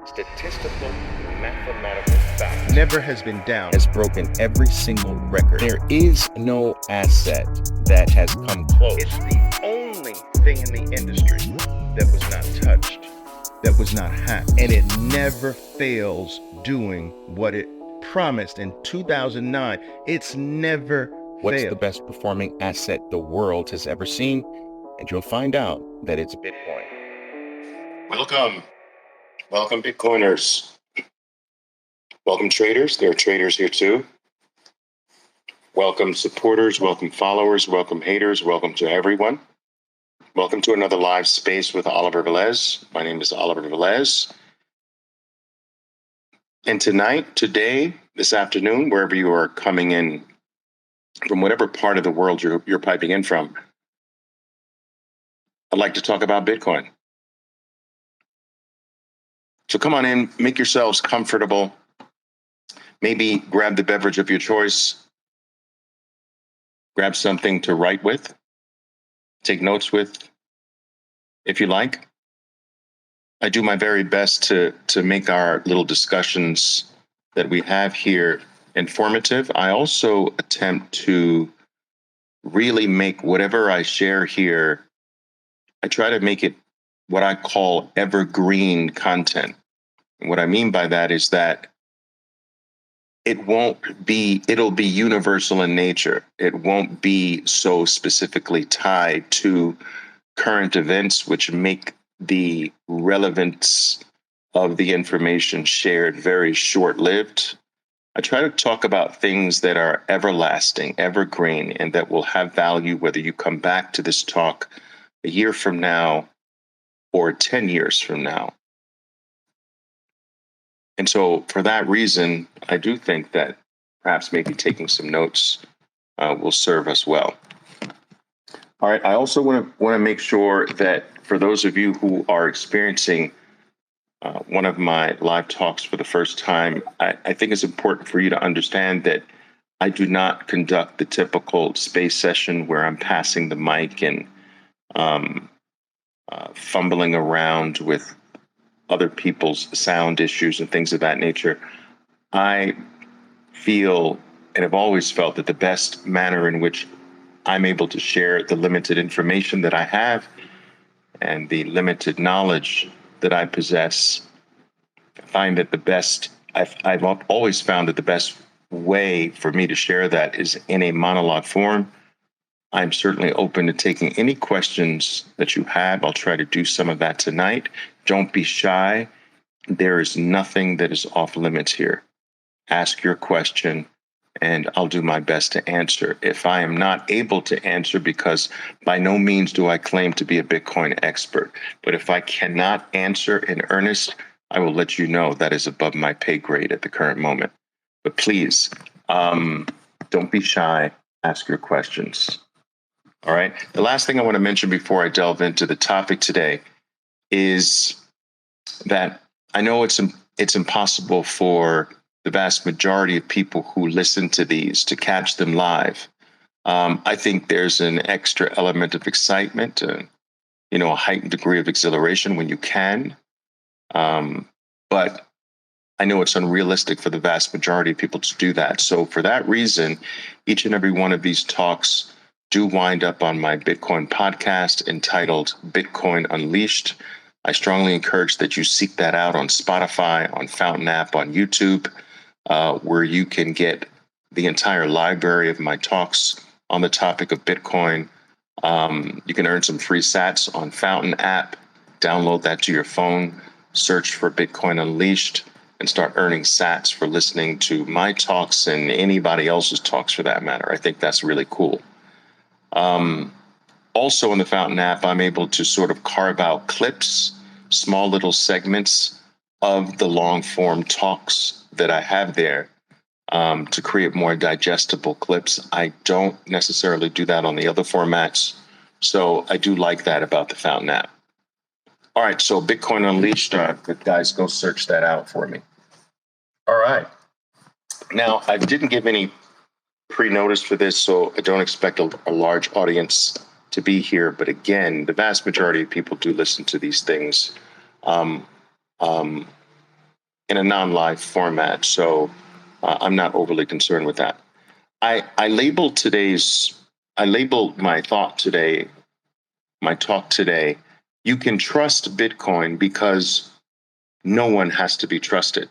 statistical, mathematical fact never has been down. has broken every single record. There is no asset that has come close. It's the only thing in the industry that was not touched, that was not hacked, and it never fails doing what it promised in 2009. It's never What's failed. the best performing asset the world has ever seen? And you'll find out that it's Bitcoin. Welcome Bitcoiners. Welcome traders. There are traders here too. Welcome supporters, welcome followers, welcome haters, welcome to everyone. Welcome to another live space with Oliver Velez. My name is Oliver Velez. And today, this afternoon, wherever you are coming in from, whatever part of the world you're piping in from, I'd like to talk about Bitcoin. So come on in, make yourselves comfortable. Maybe grab the beverage of your choice. Grab something to write with, take notes with, if you like. I do my very best to make our little discussions that we have here informative. I also attempt to really make whatever I share here, I try to make it what I call evergreen content. And what I mean by that is that it'll be universal in nature. It won't be so specifically tied to current events, which make the relevance of the information shared very short-lived. I try to talk about things that are everlasting, evergreen, and that will have value whether you come back to this talk a year from now or 10 years from now. And so for that reason, I do think that perhaps maybe taking some notes will serve us well. All right. I also want to make sure that for those of you who are experiencing one of my live talks for the first time, I think it's important for you to understand that I do not conduct the typical space session where I'm passing the mic and fumbling around with other people's sound issues and things of that nature. I feel and have always felt that the best manner in which I'm able to share the limited information that I have and the limited knowledge that I possess, I find that I've always found that the best way for me to share that is in a monologue form. I'm certainly open to taking any questions that you have. I'll try to do some of that tonight. Don't be shy. There is nothing that is off limits here. Ask your question, and I'll do my best to answer. If I am not able to answer, because by no means do I claim to be a Bitcoin expert, but if I cannot answer in earnest, I will let you know that is above my pay grade at the current moment. But please, don't be shy. Ask your questions. All right. The last thing I want to mention before I delve into the topic today is that I know it's impossible for the vast majority of people who listen to these to catch them live. I think there's an extra element of excitement, a heightened degree of exhilaration when you can. But I know it's unrealistic for the vast majority of people to do that. So for that reason, each and every one of these talks do wind up on my Bitcoin podcast entitled Bitcoin Unleashed. I strongly encourage that you seek that out on Spotify, on Fountain app, on YouTube, where you can get the entire library of my talks on the topic of Bitcoin. You can earn some free sats on Fountain app, download that to your phone, search for Bitcoin Unleashed, and start earning sats for listening to my talks and anybody else's talks for that matter. I think that's really cool. Also in the Fountain app, I'm able to sort of carve out clips, small little segments of the long form talks that I have there to create more digestible clips. I don't necessarily do that on the other formats. So I do like that about the Fountain app. All right. So Bitcoin Unleashed, guys, go search that out for me. All right. Now, I didn't give any pre-notice for this, so I don't expect a large audience to be here. But again, the vast majority of people do listen to these things in a non-live format, so I'm not overly concerned with that. I labeled my thought today, my talk today. You can trust Bitcoin because no one has to be trusted.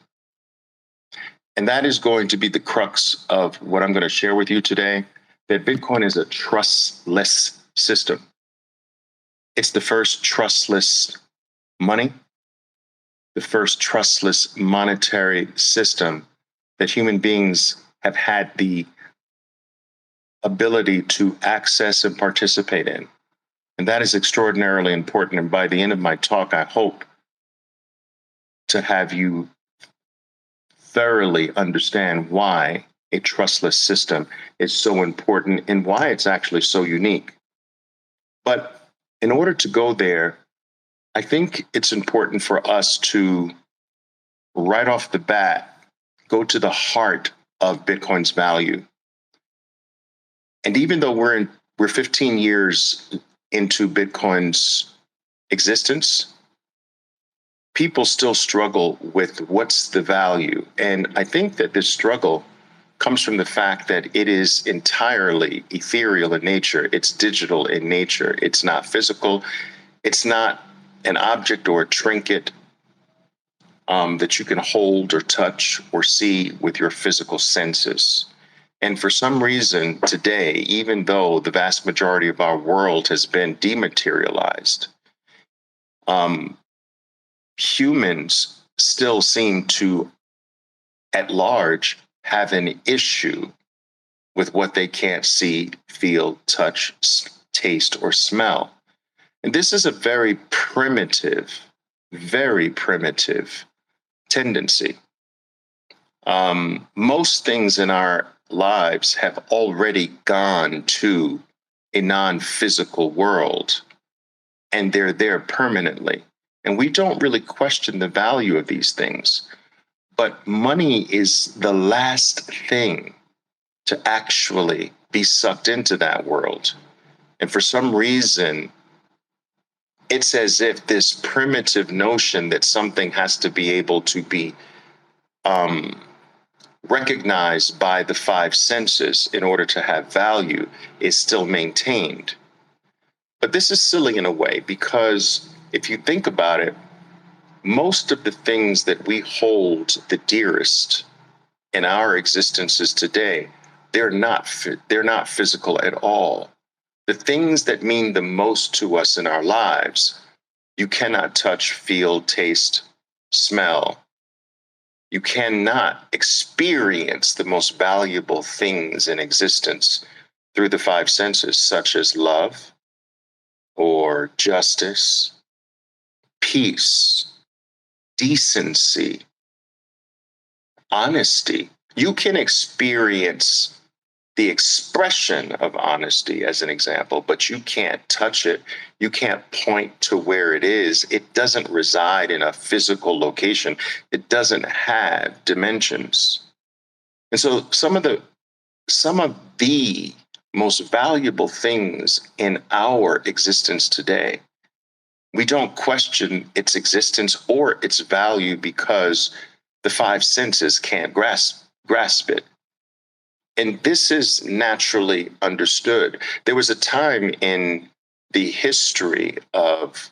And that is going to be the crux of what I'm going to share with you today, that Bitcoin is a trustless system. It's the first trustless money, the first trustless monetary system that human beings have had the ability to access and participate in. And that is extraordinarily important. And by the end of my talk, I hope to have you thoroughly understand why a trustless system is so important and why it's actually so unique. But in order to go there, I think it's important for us to, right off the bat, go to the heart of Bitcoin's value. And even though we're 15 years into Bitcoin's existence, people still struggle with what's the value. And I think that this struggle comes from the fact that it is entirely ethereal in nature. It's digital in nature. It's not physical. It's not an object or a trinket that you can hold or touch or see with your physical senses. And for some reason today, even though the vast majority of our world has been dematerialized, humans still seem to, at large, have an issue with what they can't see, feel, touch, taste, or smell. And this is a very primitive tendency. Most things in our lives have already gone to a non-physical world, and they're there permanently. And we don't really question the value of these things. But money is the last thing to actually be sucked into that world. And for some reason, it's as if this primitive notion that something has to be able to be recognized by the five senses in order to have value is still maintained. But this is silly in a way, because if you think about it, most of the things that we hold the dearest in our existences today, they're not physical at all. The things that mean the most to us in our lives, you cannot touch, feel, taste, smell. You cannot experience the most valuable things in existence through the five senses, such as love or justice, peace, decency, honesty. You can experience the expression of honesty, as an example, but you can't touch it. You can't point to where it is. It doesn't reside in a physical location. It doesn't have dimensions. And so some of the most valuable things in our existence today, we don't question its existence or its value because the five senses can't grasp it. And this is naturally understood. There was a time in the history of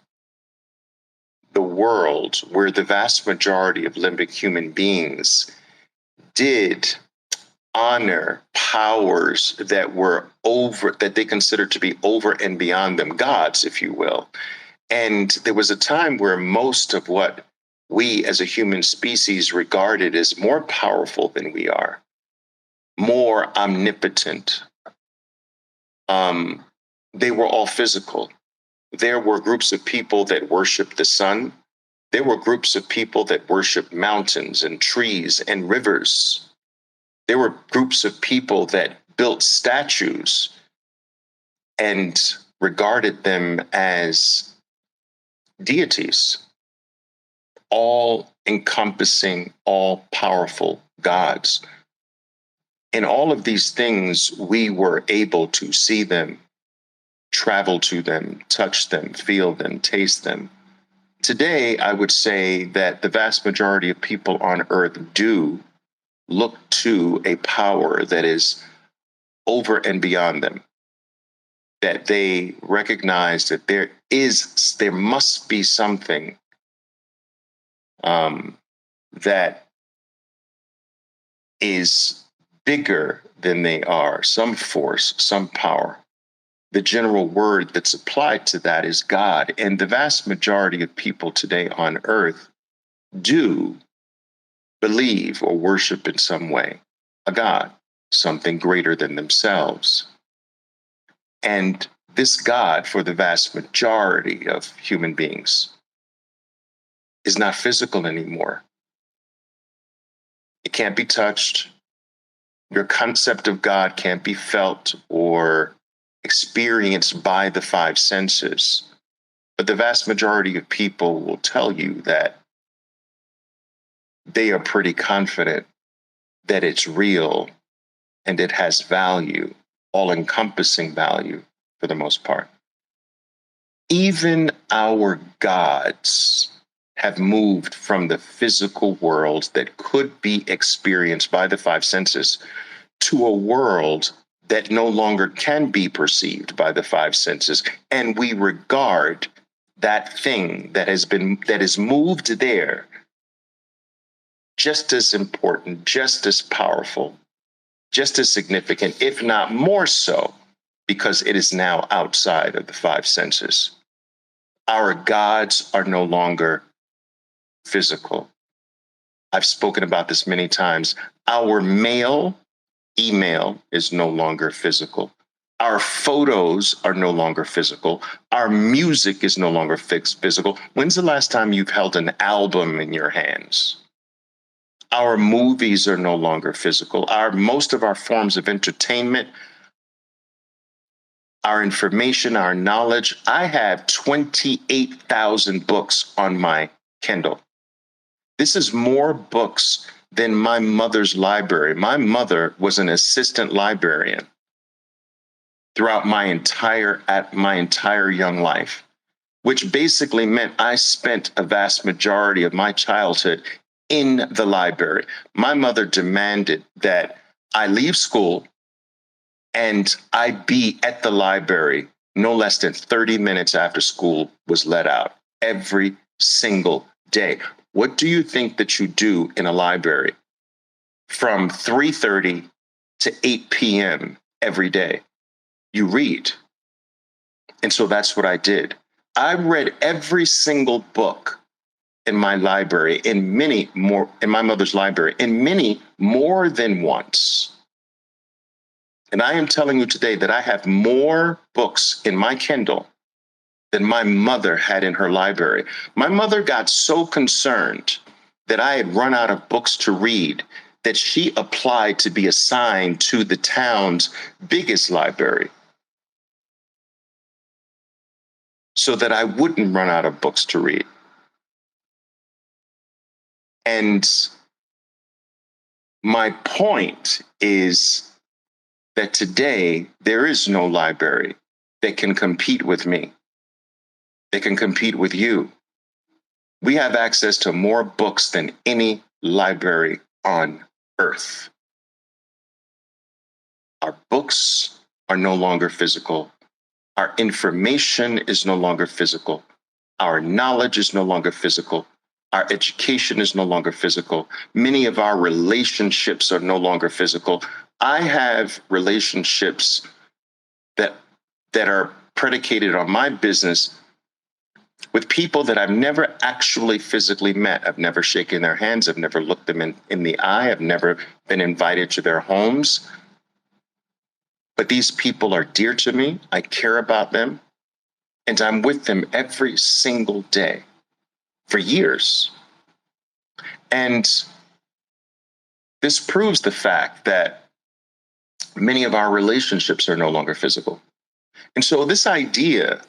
the world where the vast majority of limbic human beings did honor powers that they considered to be over and beyond them, gods, if you will. And there was a time where most of what we as a human species regarded as more powerful than we are, more omnipotent, they were all physical. There were groups of people that worshiped the sun. There were groups of people that worshiped mountains and trees and rivers. There were groups of people that built statues and regarded them as deities, all encompassing, all powerful gods. In all of these things, we were able to see them, travel to them, touch them, feel them, taste them. Today, I would say that the vast majority of people on earth do look to a power that is over and beyond them, that they recognize that there must be something that is bigger than they are, some force, some power. The general word that's applied to that is God. And the vast majority of people today on earth do believe or worship in some way a God, something greater than themselves. And this God, for the vast majority of human beings, is not physical anymore. It can't be touched. Your concept of God can't be felt or experienced by the five senses. But the vast majority of people will tell you that they are pretty confident that it's real and it has value, all encompassing value for the most part. Even our gods have moved from the physical world that could be experienced by the five senses to a world that no longer can be perceived by the five senses. And we regard that thing that is moved there just as important, just as powerful, just as significant, if not more so, because it is now outside of the five senses. Our gods are no longer physical. I've spoken about this many times. Our email is no longer physical. Our photos are no longer physical. Our music is no longer physical. When's the last time you've held an album in your hands? Our movies are no longer physical. Most of our forms of entertainment, our information, our knowledge. I have 28,000 books on my Kindle. This is more books than my mother's library. My mother was an assistant librarian throughout my entire young life, which basically meant I spent a vast majority of my childhood in the library. My mother demanded that I leave school and I be at the library no less than 30 minutes after school was let out every single day. What do you think that you do in a library from 3:30 to 8 p.m. every day? You read. And so that's what I did. I read every single book in my library, in my mother's library, in many more than once. And I am telling you today that I have more books in my Kindle than my mother had in her library. My mother got so concerned that I had run out of books to read that she applied to be assigned to the town's biggest library so that I wouldn't run out of books to read. And my point is that today there is no library that can compete with me. They can compete with you. We have access to more books than any library on earth. Our books are no longer physical. Our information is no longer physical. Our knowledge is no longer physical. Our education is no longer physical. Many of our relationships are no longer physical. I have relationships that are predicated on my business with people that I've never actually physically met. I've never shaken their hands. I've never looked them in the eye. I've never been invited to their homes. But these people are dear to me. I care about them. And I'm with them every single day for years. And this proves the fact that many of our relationships are no longer physical. And so this idea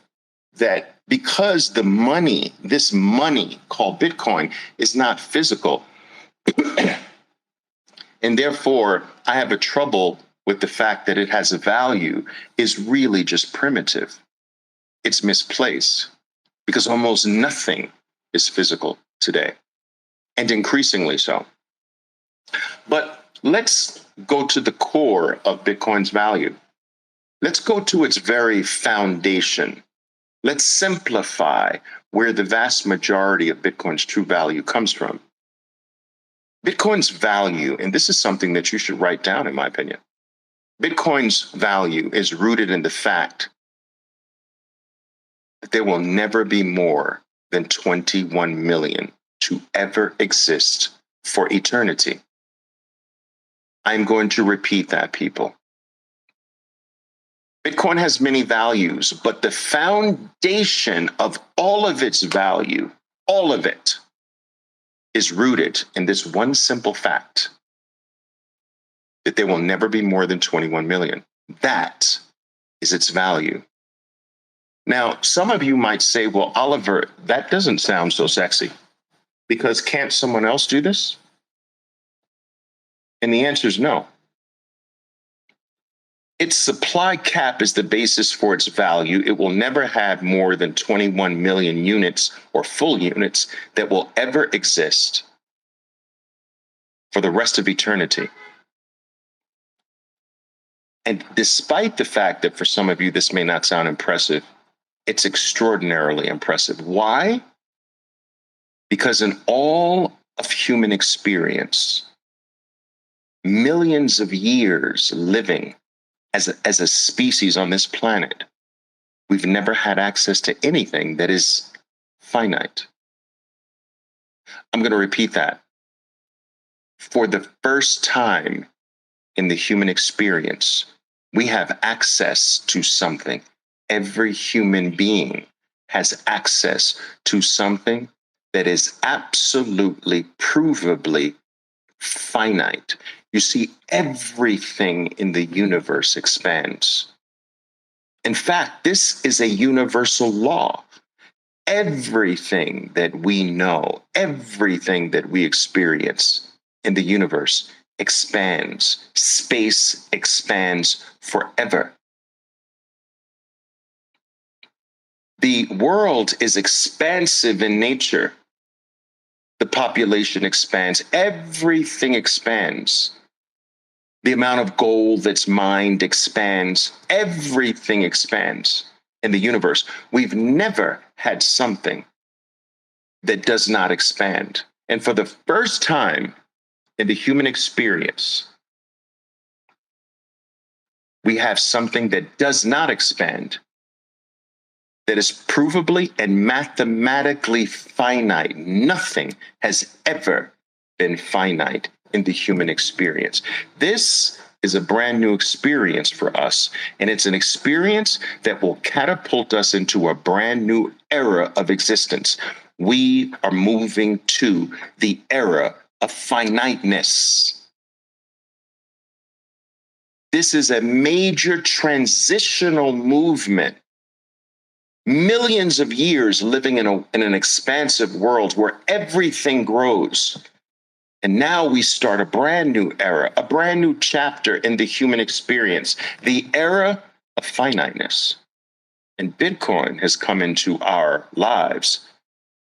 that because this money called Bitcoin is not physical, and therefore I have a trouble with the fact that it has a value, is really just primitive. It's misplaced because almost nothing is physical today, and increasingly so. But let's go to the core of Bitcoin's value. Let's go to its very foundation. Let's simplify where the vast majority of Bitcoin's true value comes from. Bitcoin's value, and this is something that you should write down, in my opinion. Bitcoin's value is rooted in the fact that there will never be more than 21 million to ever exist for eternity. I'm going to repeat that, people. Bitcoin has many values, but the foundation of all of its value, all of it, is rooted in this one simple fact that there will never be more than 21 million. That is its value. Now, some of you might say, well, Oliver, that doesn't sound so sexy, because can't someone else do this? And the answer is no. Its supply cap is the basis for its value. It will never have more than 21 million units or full units that will ever exist for the rest of eternity. And despite the fact that for some of you this may not sound impressive, it's extraordinarily impressive. Why? Because in all of human experience, millions of years living as a species on this planet, we've never had access to anything that is finite. I'm going to repeat that. For the first time in the human experience, we have access to something. Every human being has access to something that is absolutely, provably finite. You see, everything in the universe expands. In fact, this is a universal law. Everything that we know, everything that we experience in the universe expands. Space expands forever. The world is expansive in nature. The population expands. Everything expands. The amount of gold that's mined expands. Everything expands in the universe. We've never had something that does not expand. And for the first time in the human experience, we have something that does not expand, that is provably and mathematically finite. Nothing has ever been finite in the human experience. This is a brand new experience for us, and it's an experience that will catapult us into a brand new era of existence. We are moving to the era of finiteness. This is a major transitional movement. Millions of years living in an expansive world where everything grows. And now we start a brand new era, a brand new chapter in the human experience, the era of finiteness. And Bitcoin has come into our lives,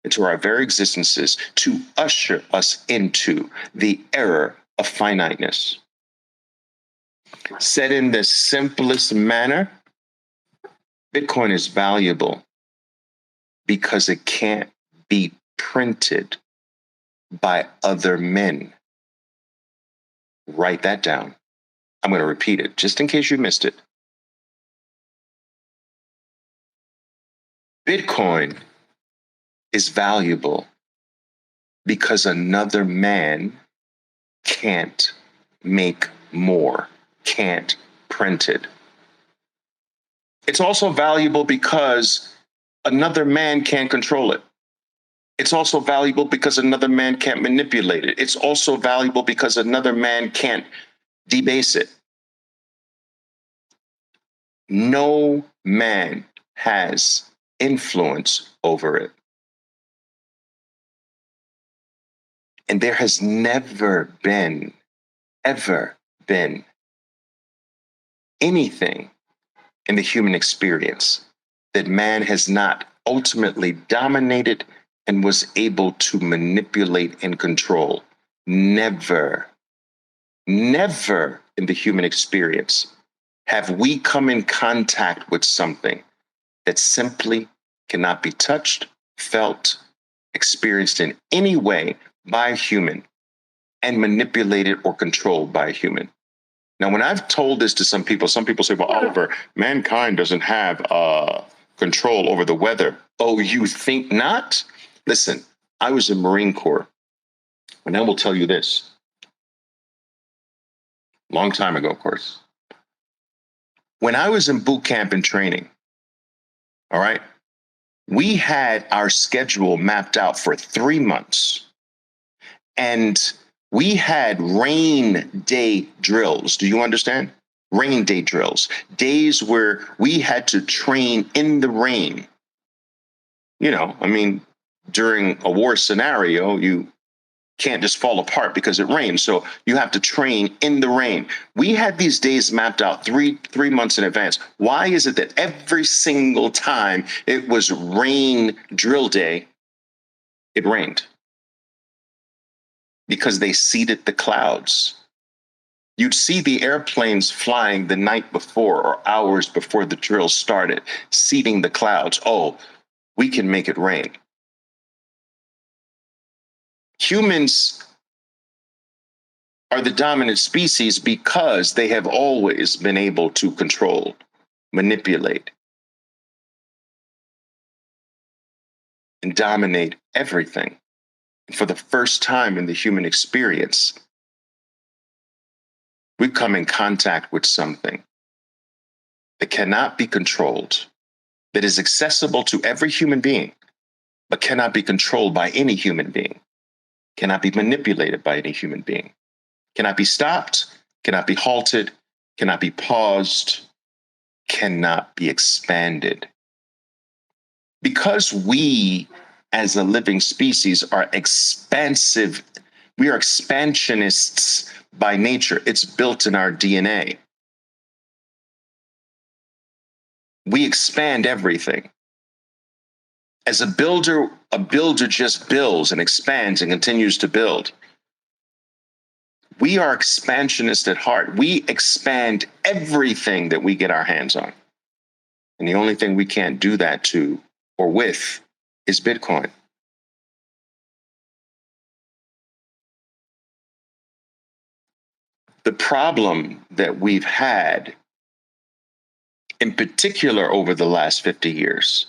into our very existences, to usher us into the era of finiteness. Said in the simplest manner, Bitcoin is valuable because it can't be printed by other men. Write that down. I'm going to repeat it just in case you missed it. Bitcoin is valuable because another man can't make more, can't print it. It's also valuable because another man can't control it. It's also valuable because another man can't manipulate it. It's also valuable because another man can't debase it. No man has influence over it. And there has never been, ever been anything in the human experience that man has not ultimately dominated and was able to manipulate and control. Never, never in the human experience have we come in contact with something that simply cannot be touched, felt, experienced in any way by a human and manipulated or controlled by a human. Now, when I've told this to some people say, well, Oliver, mankind doesn't have control over the weather. Oh, you think not? Listen, I was in Marine Corps, and I will tell you this. Long time ago, of course. When I was in boot camp and training, all right, we had our schedule mapped out for 3 months. And we had rain day drills. Do you understand? Rain day drills, days where we had to train in the rain. You know, I mean, during a war scenario, you can't just fall apart because it rains. So you have to train in the rain. We had these days mapped out three months in advance. Why is it that every single time it was rain drill day, it rained? Because they seeded the clouds. You'd see the airplanes flying the night before or hours before the drill started, seeding the clouds. Oh, we can make it rain. Humans are the dominant species because they have always been able to control, manipulate, and dominate everything. For the first time in the human experience, we come in contact with something that cannot be controlled, that is accessible to every human being, but cannot be controlled by any human being, cannot be manipulated by any human being, cannot be stopped, cannot be halted, cannot be paused, cannot be expanded. Because we, as a living species, are expansive, we are expansionists by nature. It's built in our DNA. We expand everything. As a builder just builds and expands and continues to build. We are expansionists at heart. We expand everything that we get our hands on. And the only thing we can't do that to or with is Bitcoin. The problem that we've had, in particular over the last 50 years,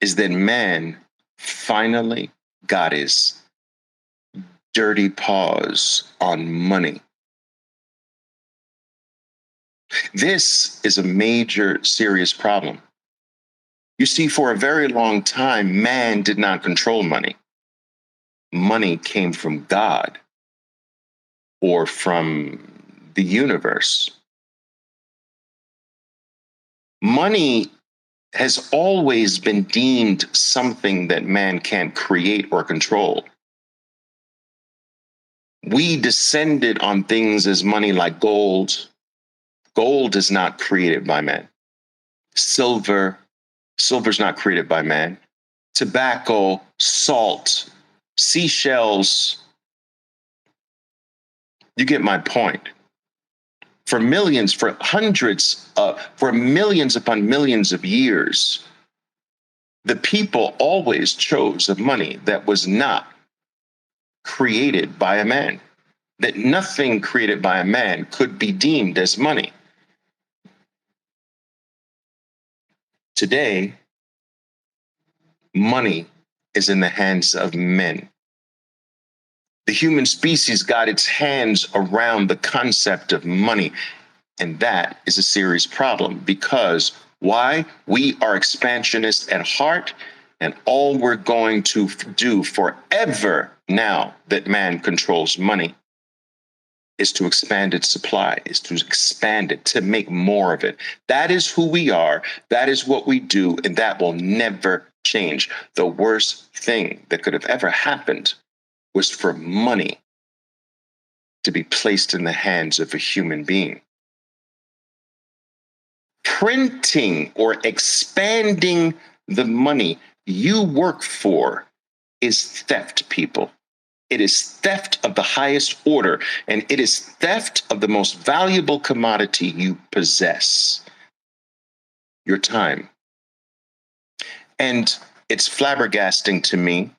is that man finally got his dirty paws on money. This is a major, serious problem. You see, for a very long time, man did not control money. Money came from God or from the universe. Money has always been deemed something that man can't create or control. We descended on things as money like gold. Gold is not created by man. Silver's not created by man. Tobacco, salt, seashells. You get my point. For millions upon millions of years, the people always chose a money that was not created by a man, that nothing created by a man could be deemed as money. Today, money is in the hands of men. The human species got its hands around the concept of money, and that is a serious problem because why? We are expansionists at heart, and all we're going to do forever now that man controls money is to expand its supply, is to expand it, to make more of it. That is who we are. That is what we do, and that will never change. The worst thing that could have ever happened was for money to be placed in the hands of a human being. Printing or expanding the money you work for is theft, people. It is theft of the highest order, and it is theft of the most valuable commodity you possess, your time. And it's flabbergasting to me.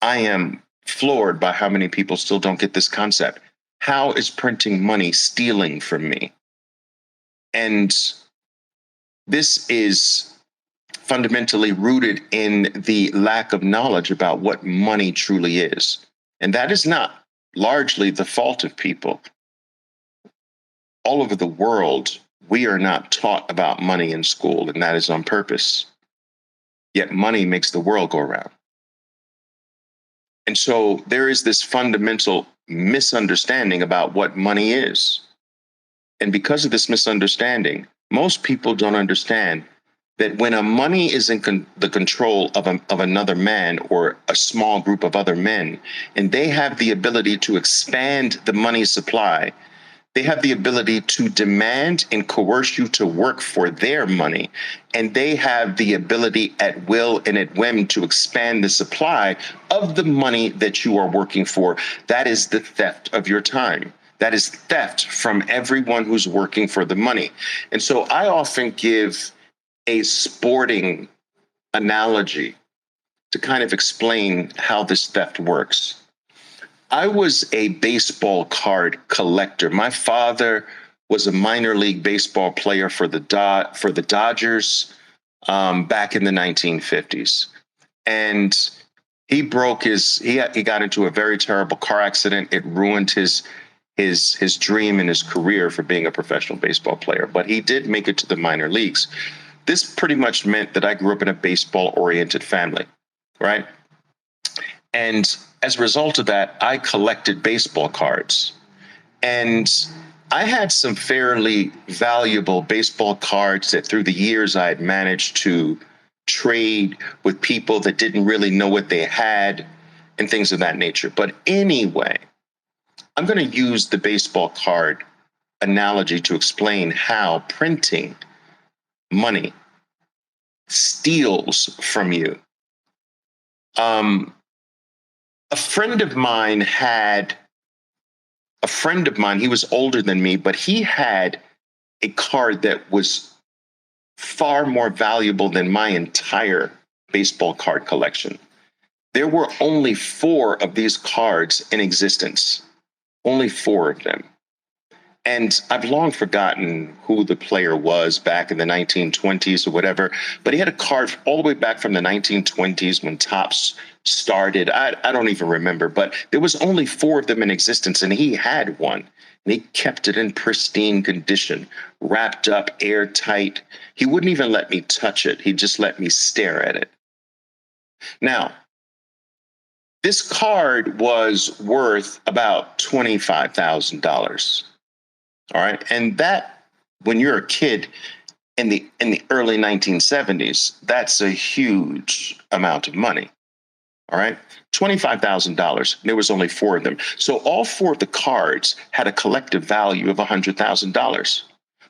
I am floored by how many people still don't get this concept. How is printing money stealing from me? And this is fundamentally rooted in the lack of knowledge about what money truly is. And that is not largely the fault of people. All over the world, we are not taught about money in school, and that is on purpose. Yet money makes the world go around. And so there is this fundamental misunderstanding about what money is. And because of this misunderstanding, most people don't understand that when a money is in the control of another man or a small group of other men, and they have the ability to expand the money supply, they have the ability to demand and coerce you to work for their money. And they have the ability at will and at whim to expand the supply of the money that you are working for. That is the theft of your time. That is theft from everyone who's working for the money. And so I often give a sporting analogy to kind of explain how this theft works. I was a baseball card collector. My father was a minor league baseball player for the Dodgers back in the 1950s, and he got into a very terrible car accident. It ruined his dream and his career for being a professional baseball player. But he did make it to the minor leagues. This pretty much meant that I grew up in a baseball-oriented family, right? And as a result of that, I collected baseball cards. And I had some fairly valuable baseball cards that through the years I had managed to trade with people that didn't really know what they had and things of that nature. But anyway, I'm going to use the baseball card analogy to explain how printing money steals from you. A friend of mine, he was older than me, but he had a card that was far more valuable than my entire baseball card collection. There were only 4 of these cards in existence, only 4 of them. And I've long forgotten who the player was back in the 1920s or whatever, but he had a card all the way back from the 1920s when Topps started. I don't even remember, but there was only 4 of them in existence, and he had one. And he kept it in pristine condition, wrapped up, airtight. He wouldn't even let me touch it. He just let me stare at it. Now, this card was worth about $25,000. All right. And that, when you're a kid in the early 1970s, that's a huge amount of money. All right. $25,000. There was only 4 of them. So all 4 of the cards had a collective value of $100,000.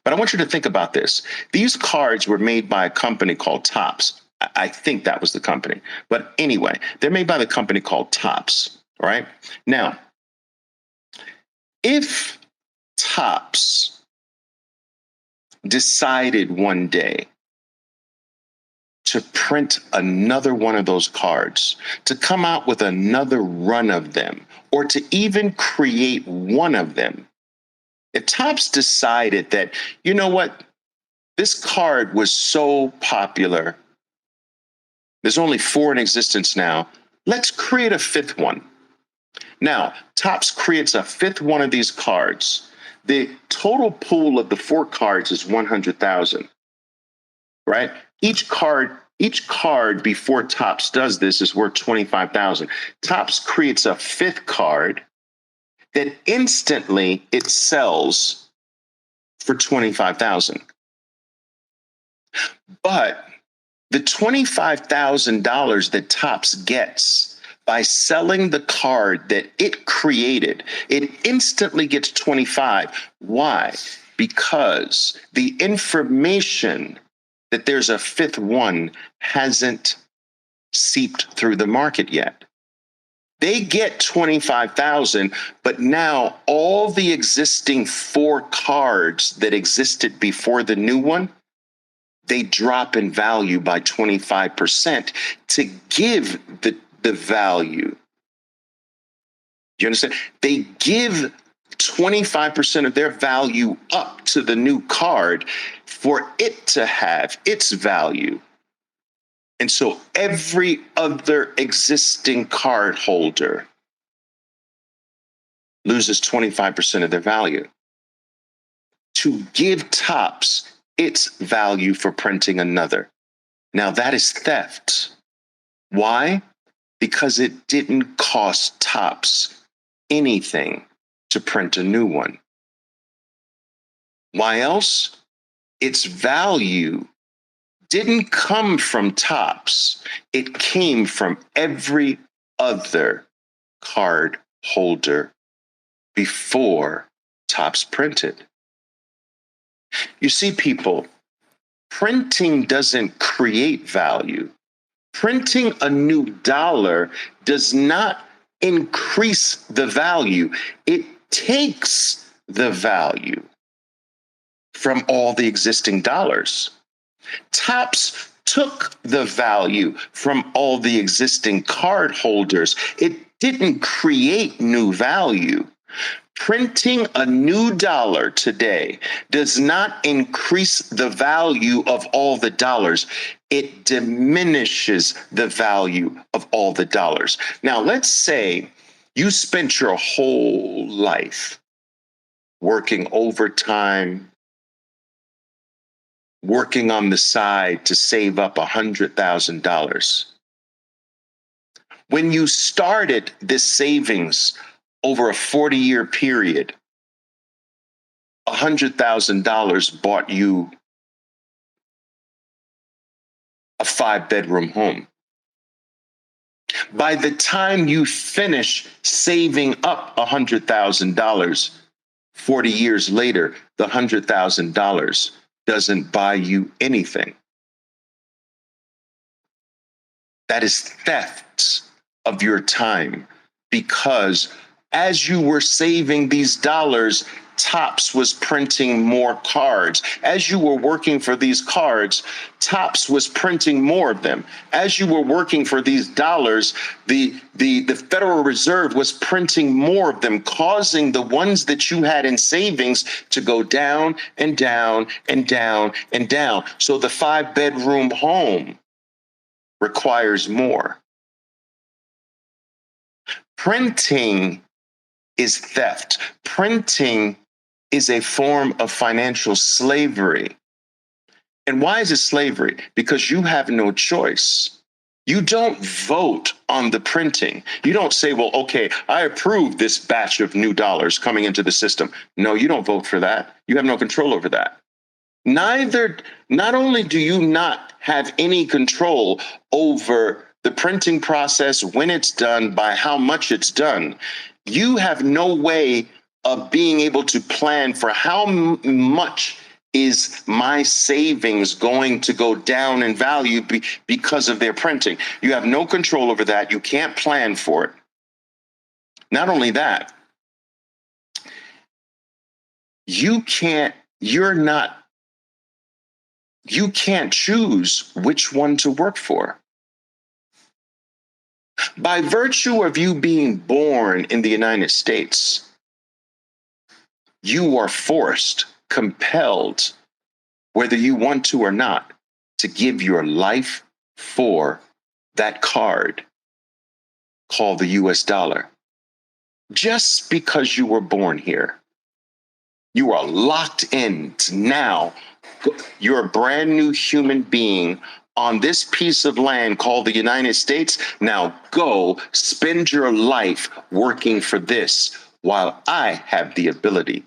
But I want you to think about this. These cards were made by a company called Topps. I think that was the company. But anyway, they're made by the company called Topps. All right. Now, if Topps decided one day to print another one of those cards, to come out with another run of them, or to even create one of them, if Topps decided that, you know what, this card was so popular, there's only 4 in existence now, let's create a 5th one. Now, Topps creates a 5th one of these cards. The total pool of the 4 cards is 100,000, right? Each card before Topps does this is worth 25,000. Topps creates a 5th card that instantly it sells for 25,000. But the $25,000 that Topps gets by selling the card that it created, it instantly gets 25. Why? Because the information that there's a 5th one hasn't seeped through the market yet. They get 25,000, but now all the existing 4 cards that existed before the new one, they drop in value by 25% to give the value. You understand? They give 25% of their value up to the new card for it to have its value. And so every other existing card holder loses 25% of their value to give Topps its value for printing another. Now that is theft. Why? Because it didn't cost Topps anything to print a new one. Why else? Its value didn't come from Topps. It came from every other card holder before Topps printed. You see, people, printing doesn't create value. Printing a new dollar does not increase the value. It takes the value from all the existing dollars. Topps took the value from all the existing card holders. It didn't create new value. Printing a new dollar today does not increase the value of all the dollars. It diminishes the value of all the dollars. Now, let's say you spent your whole life working overtime, working on the side to save up $100,000. When you started this savings over a 40-year period, $100,000 bought you a 5-bedroom home. By the time you finish saving up $100,000, 40 years later, the $100,000 doesn't buy you anything. That is theft of your time, because as you were saving these dollars, Topps was printing more cards. As you were working for these cards, Topps was printing more of them. As you were working for these dollars, the Federal Reserve was printing more of them, causing the ones that you had in savings to go down and down and down and down. So the 5-bedroom home requires more. Printing is theft. Printing is a form of financial slavery. And why is it slavery? Because you have no choice. You don't vote on the printing. You don't say, well, okay, I approve this batch of new dollars coming into the system. No, you don't vote for that. You have no control over that. Not only do you not have any control over the printing process, when it's done, by how much it's done, you have no way of being able to plan for how much is my savings going to go down in value because of their printing. You have no control over that. You can't plan for it. Not only that, you can't choose which one to work for. By virtue of you being born in the United States, you are forced, compelled, whether you want to or not, to give your life for that card called the US dollar. Just because you were born here, you are locked in to now. You're a brand new human being on this piece of land called the United States. Now go spend your life working for this, while I have the ability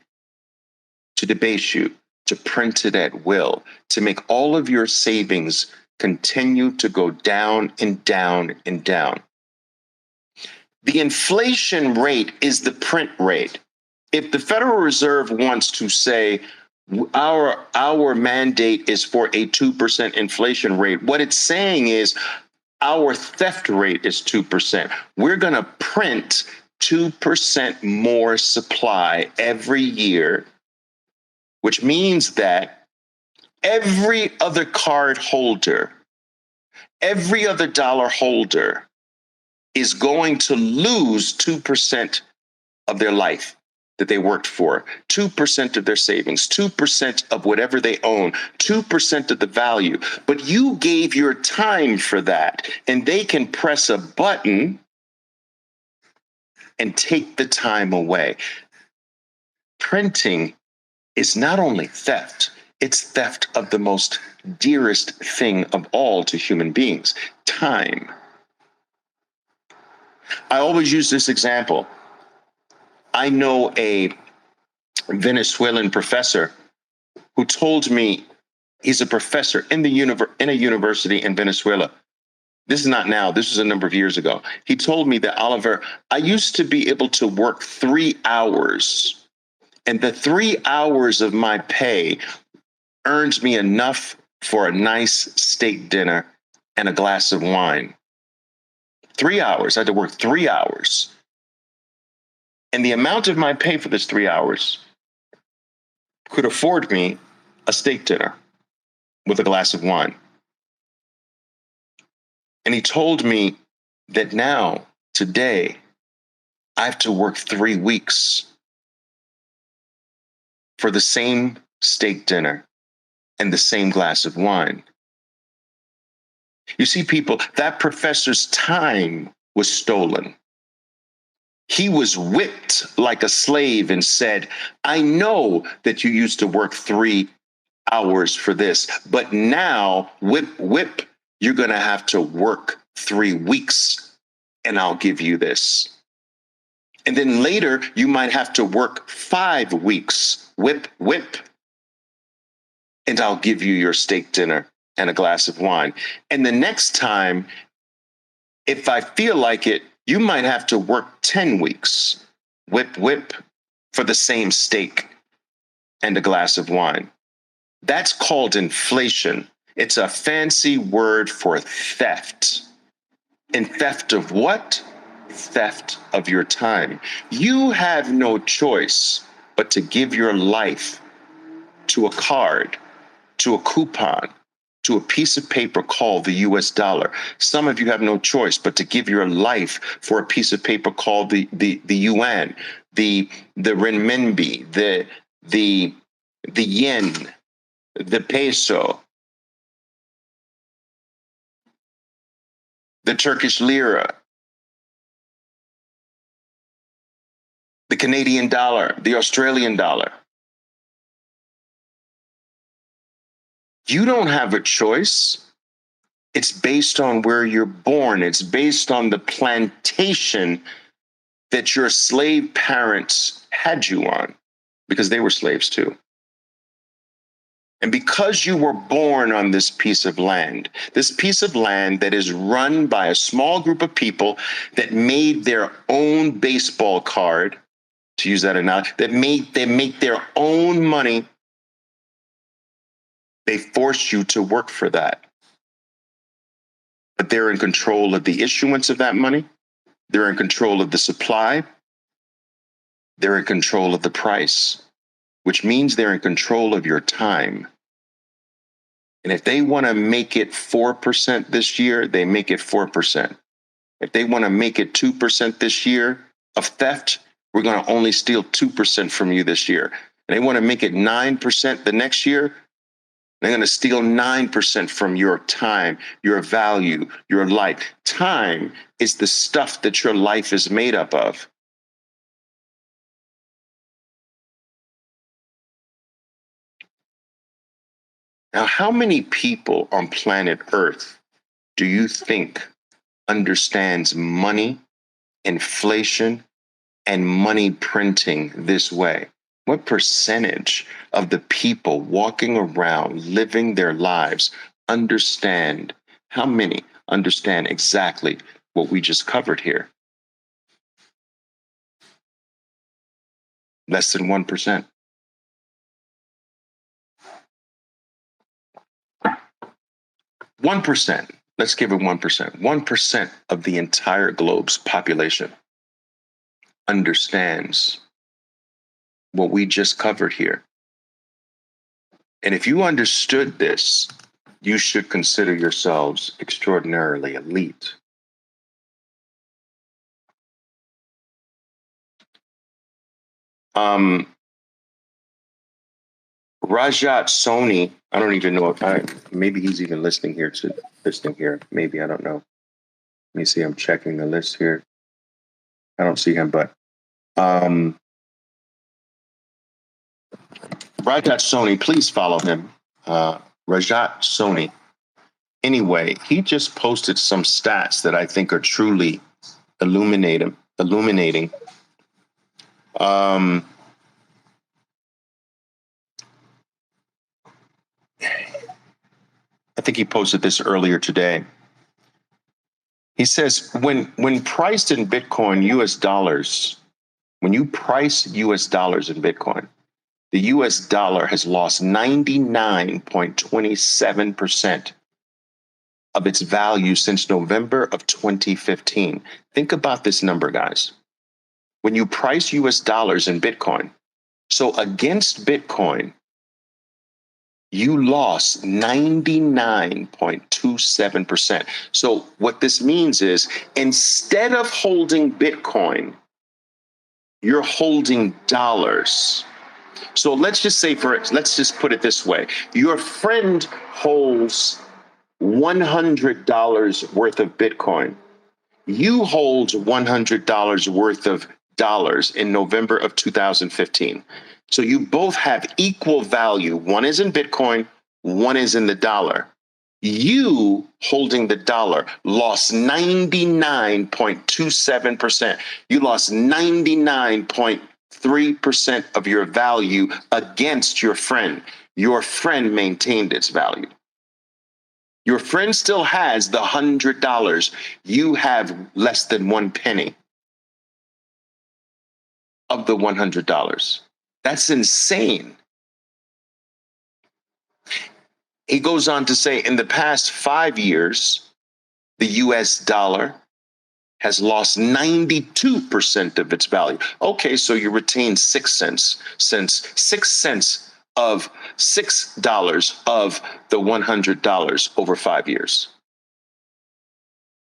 to debase you, to print it at will, to make all of your savings continue to go down and down and down. The inflation rate is the print rate. If the Federal Reserve wants to say our mandate is for a 2% inflation rate, what it's saying is Our theft rate is 2%. We're going to print 2% more supply every year, which means that every other card holder, every other dollar holder is going to lose 2% of their life that they worked for, 2% of their savings, 2% of whatever they own, 2% of the value. But you gave your time for that, and they can press a button and take the time away. Printing is not only theft, it's theft of the most dearest thing of all to human beings, time. I always use this example. I know a Venezuelan professor who told me he's a professor in a university in Venezuela. This is not now, this was a number of years ago. He told me that, Oliver, I used to be able to work 3 hours, and the 3 hours of my pay earns me enough for a nice steak dinner and a glass of wine. 3 hours, I had to work 3 hours. And the amount of my pay for this 3 hours could afford me a steak dinner with a glass of wine. And he told me that now, today, I have to work 3 weeks for the same steak dinner and the same glass of wine. You see, people, that professor's time was stolen. He was whipped like a slave and said, I know that you used to work 3 hours for this, but now, whip, you're going to have to work 3 weeks and I'll give you this. And then later, you might have to work 5 weeks, whip, and I'll give you your steak dinner and a glass of wine. And the next time, if I feel like it, you might have to work 10 weeks, whip, for the same steak and a glass of wine. That's called inflation. It's a fancy word for theft. And theft of what? Theft of your time. You have no choice but to give your life to a card, to a coupon, to a piece of paper called the US dollar. Some of you have no choice but to give your life for a piece of paper called the yuan, the renminbi, the yen, the peso, the Turkish lira, the Canadian dollar, the Australian dollar. You don't have a choice. It's based on where you're born. It's based on the plantation that your slave parents had you on, because they were slaves too. And because you were born on this piece of land that is run by a small group of people that made their own baseball card, to use that analogy, they make their own money. They force you to work for that. But they're in control of the issuance of that money. They're in control of the supply. They're in control of the price, which means they're in control of your time. And if they want to make it 4% this year, they make it 4%. If they want to make it 2% this year of theft, we're going to only steal 2% from you this year. And they want to make it 9% the next year, they're going to steal 9% from your time, your value, your life. Time is the stuff that your life is made up of. Now, how many people on planet Earth do you think understands money, inflation, and money printing this way? What percentage of the people walking around living their lives understand? How many understand exactly what we just covered here? Less than 1%. 1%. let's give it 1%. 1% of the entire globe's population understands what we just covered here. And if you understood this, you should consider yourselves extraordinarily elite. Rajat Soni, I don't even know if maybe he's even listening here. Maybe, I don't know. Let me see, I'm checking the list here. I don't see him, but Rajat Soni, please follow him. Rajat Soni. Anyway, he just posted some stats that I think are truly illuminating. I think he posted this earlier today. He says, when priced in Bitcoin, US dollars, when you price US dollars in Bitcoin, the US dollar has lost 99.27% of its value since November of 2015. Think about this number, guys. When you price US dollars in Bitcoin, so against Bitcoin, you lost 99.27%. So what this means is instead of holding Bitcoin, you're holding dollars. So let's just put it this way. Your friend holds $100 worth of Bitcoin. You hold $100 worth of dollars in November of 2015. So you both have equal value. One is in Bitcoin, one is in the dollar. You holding the dollar lost 99.27%. You lost 99.3% of your value against your friend. Your friend maintained its value. Your friend still has the $100. You have less than 1 penny of the $100. That's insane. He goes on to say, in the past 5 years, the US dollar has lost 92% of its value. Okay, so you retain 6 cents, since 6 cents of $6 of the $100 over 5 years.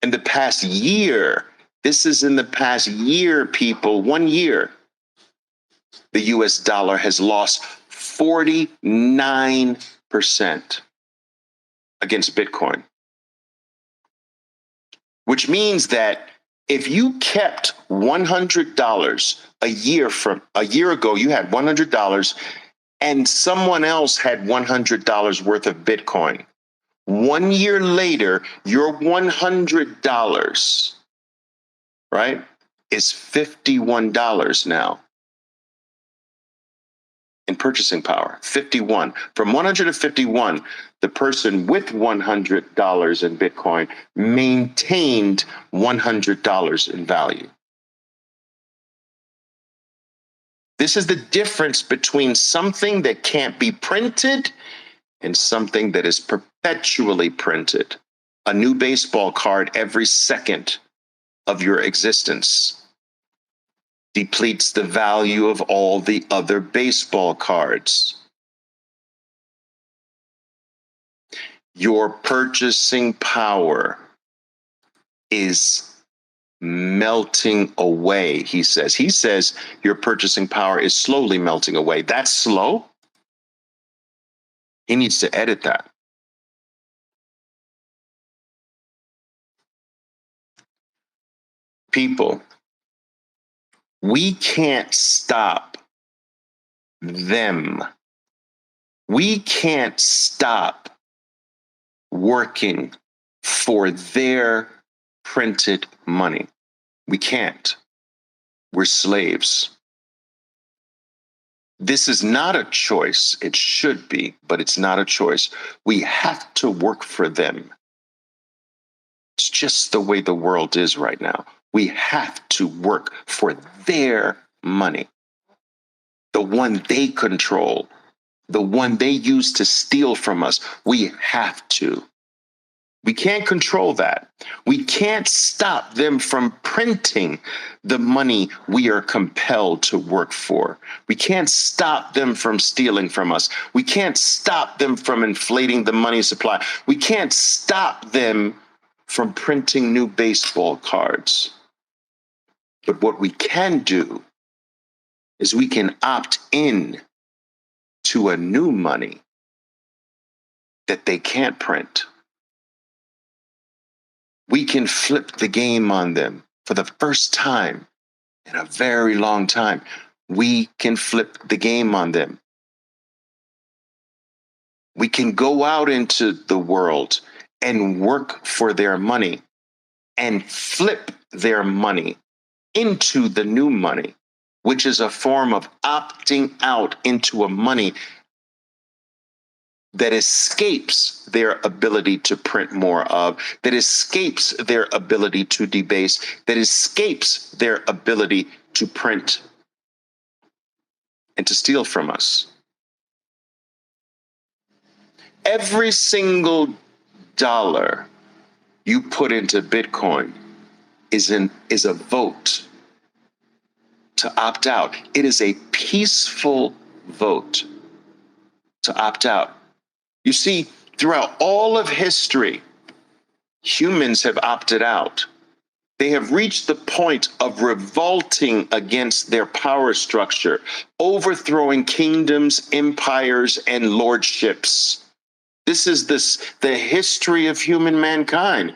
In the past year, this is in the past year, people, 1 year, the US dollar has lost 49% against Bitcoin, which means that if you kept $100 a year ago, you had $100 and someone else had $100 worth of Bitcoin. 1 year later, your $100, right, is $51 now in purchasing power. 51. From 100 to 51, the person with $100 in Bitcoin maintained $100 in value. This is the difference between something that can't be printed and something that is perpetually printed. A new baseball card every second of your existence depletes the value of all the other baseball cards. Your purchasing power is melting away, he says. He says your purchasing power is slowly melting away. That's slow. He needs to edit that. People, we can't stop them. We can't stop working for their printed money. We can't. We're slaves. This is not a choice. It should be, but it's not a choice. We have to work for them. It's just the way the world is right now. We have to work for their money, the one they control, the one they use to steal from us. We have to. We can't control that. We can't stop them from printing the money we are compelled to work for. We can't stop them from stealing from us. We can't stop them from inflating the money supply. We can't stop them from printing new baseball cards. But what we can do is we can opt in to a new money that they can't print. We can flip the game on them for the first time in a very long time. We can flip the game on them. We can go out into the world and work for their money and flip their money into the new money, which is a form of opting out into a money that escapes their ability to print more of, that escapes their ability to debase, that escapes their ability to print and to steal from us. Every single dollar you put into Bitcoin is a vote to opt out. It is a peaceful vote to opt out. You see, throughout all of history, humans have opted out. They have reached the point of revolting against their power structure, overthrowing kingdoms, empires, and lordships. This is the history of human mankind,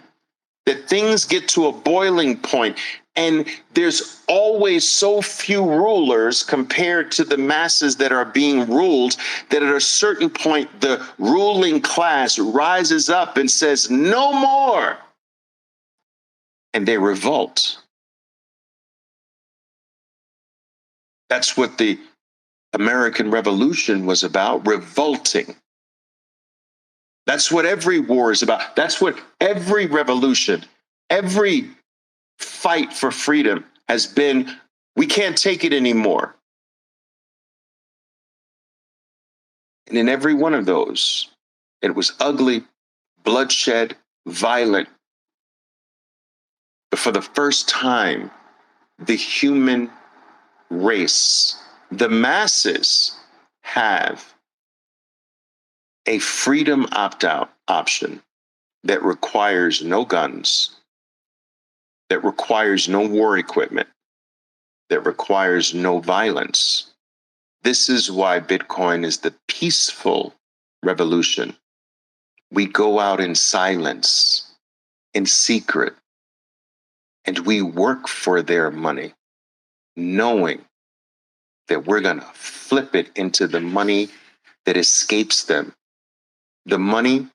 that things get to a boiling point, and there's always so few rulers compared to the masses that are being ruled, that at a certain point, the ruling class rises up and says, "No more." And they revolt. That's what the American Revolution was about, revolting. That's what every war is about. That's what every revolution, every fight for freedom has been. We can't take it anymore. And in every one of those, it was ugly, bloodshed, violent. But for the first time, the human race, the masses, have a freedom opt-out option that requires no guns, that requires no war equipment, that requires no violence. This is why Bitcoin is the peaceful revolution. We go out in silence, in secret, and we work for their money, knowing that we're going to flip it into the money that escapes them, the money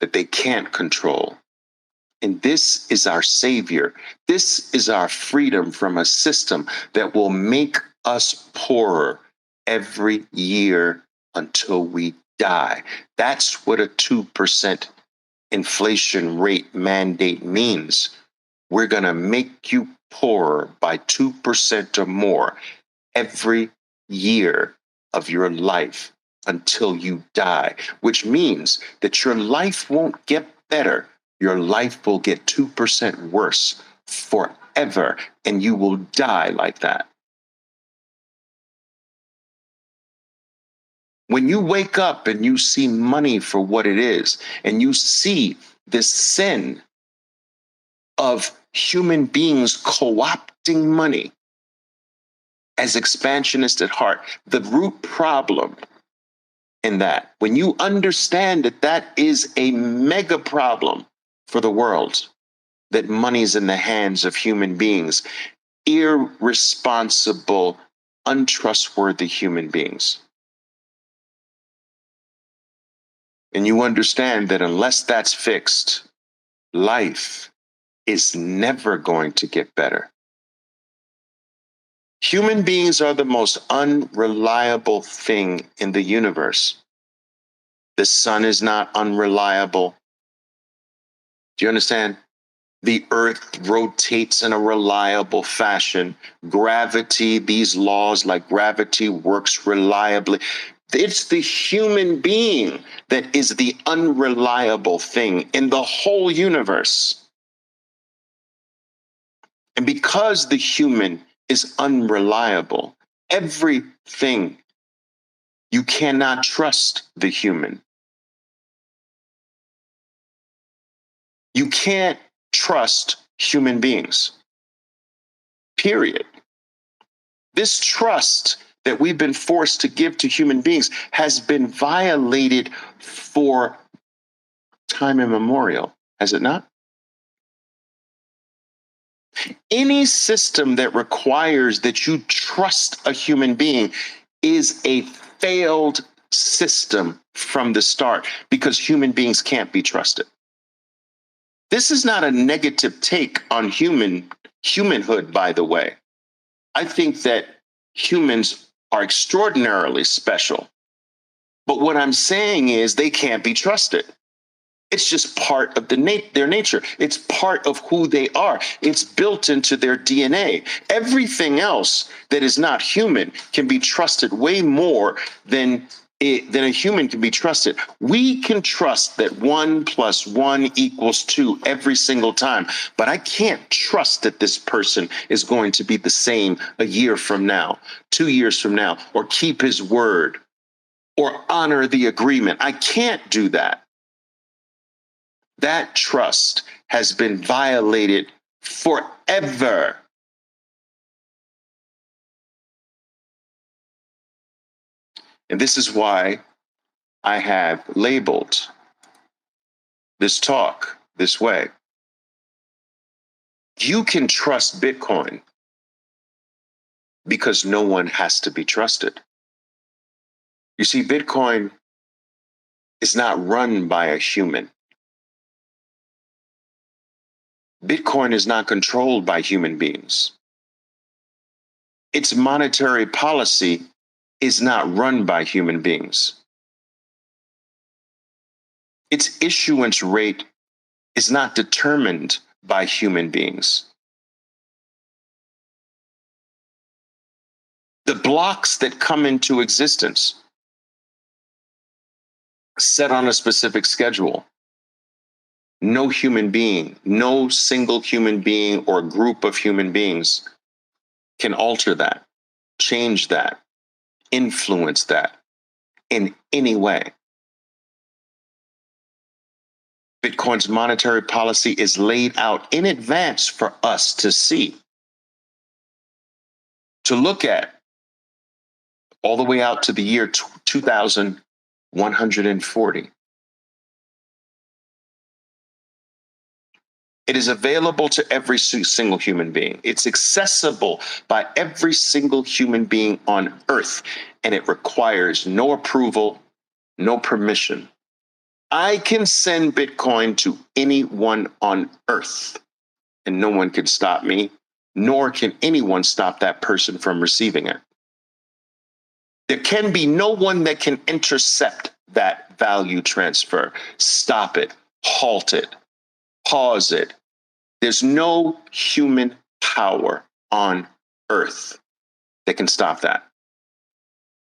that they can't control. And this is our savior. This is our freedom from a system that will make us poorer every year until we die. That's what a 2% inflation rate mandate means. We're going to make you poorer by 2% or more every year of your life until you die, which means that your life won't get better. Your life will get 2% worse forever, and you will die like that. When you wake up and you see money for what it is, and you see this sin of human beings co-opting money as expansionist at heart, the root problem in that, when you understand that that is a mega problem for the world, that money's in the hands of human beings, irresponsible, untrustworthy human beings. And you understand that unless that's fixed, life is never going to get better. Human beings are the most unreliable thing in the universe. The sun is not unreliable. Do you understand? The earth rotates in a reliable fashion. Gravity, these laws like gravity works reliably. It's the human being that is the unreliable thing in the whole universe. And because the human is unreliable, everything, you cannot trust the human. You can't trust human beings, period. This trust that we've been forced to give to human beings has been violated for time immemorial, has it not? Any system that requires that you trust a human being is a failed system from the start, because human beings can't be trusted. This is not a negative take on humanhood, by the way. I think that humans are extraordinarily special. But what I'm saying is they can't be trusted. It's just part of their nature. It's part of who they are. It's built into their DNA. Everything else that is not human can be trusted way more than a human can be trusted. We can trust that 1 + 1 = 2 every single time, but I can't trust that this person is going to be the same a year from now, 2 years from now, or keep his word, or honor the agreement. I can't do that. That trust has been violated forever. And this is why I have labeled this talk this way. You can trust Bitcoin because no one has to be trusted. You see, Bitcoin is not run by a human. Bitcoin is not controlled by human beings. Its monetary policy is not run by human beings. Its issuance rate is not determined by human beings. The blocks that come into existence set on a specific schedule. No human being, no single human being or group of human beings can alter that, change that, influence that in any way. Bitcoin's monetary policy is laid out in advance for us to see, to look at, all the way out to the year 2140. It is available to every single human being. It's accessible by every single human being on Earth, and it requires no approval, no permission. I can send Bitcoin to anyone on Earth, and no one can stop me, nor can anyone stop that person from receiving it. There can be no one that can intercept that value transfer, stop it, halt it, pause it. There's no human power on Earth that can stop that.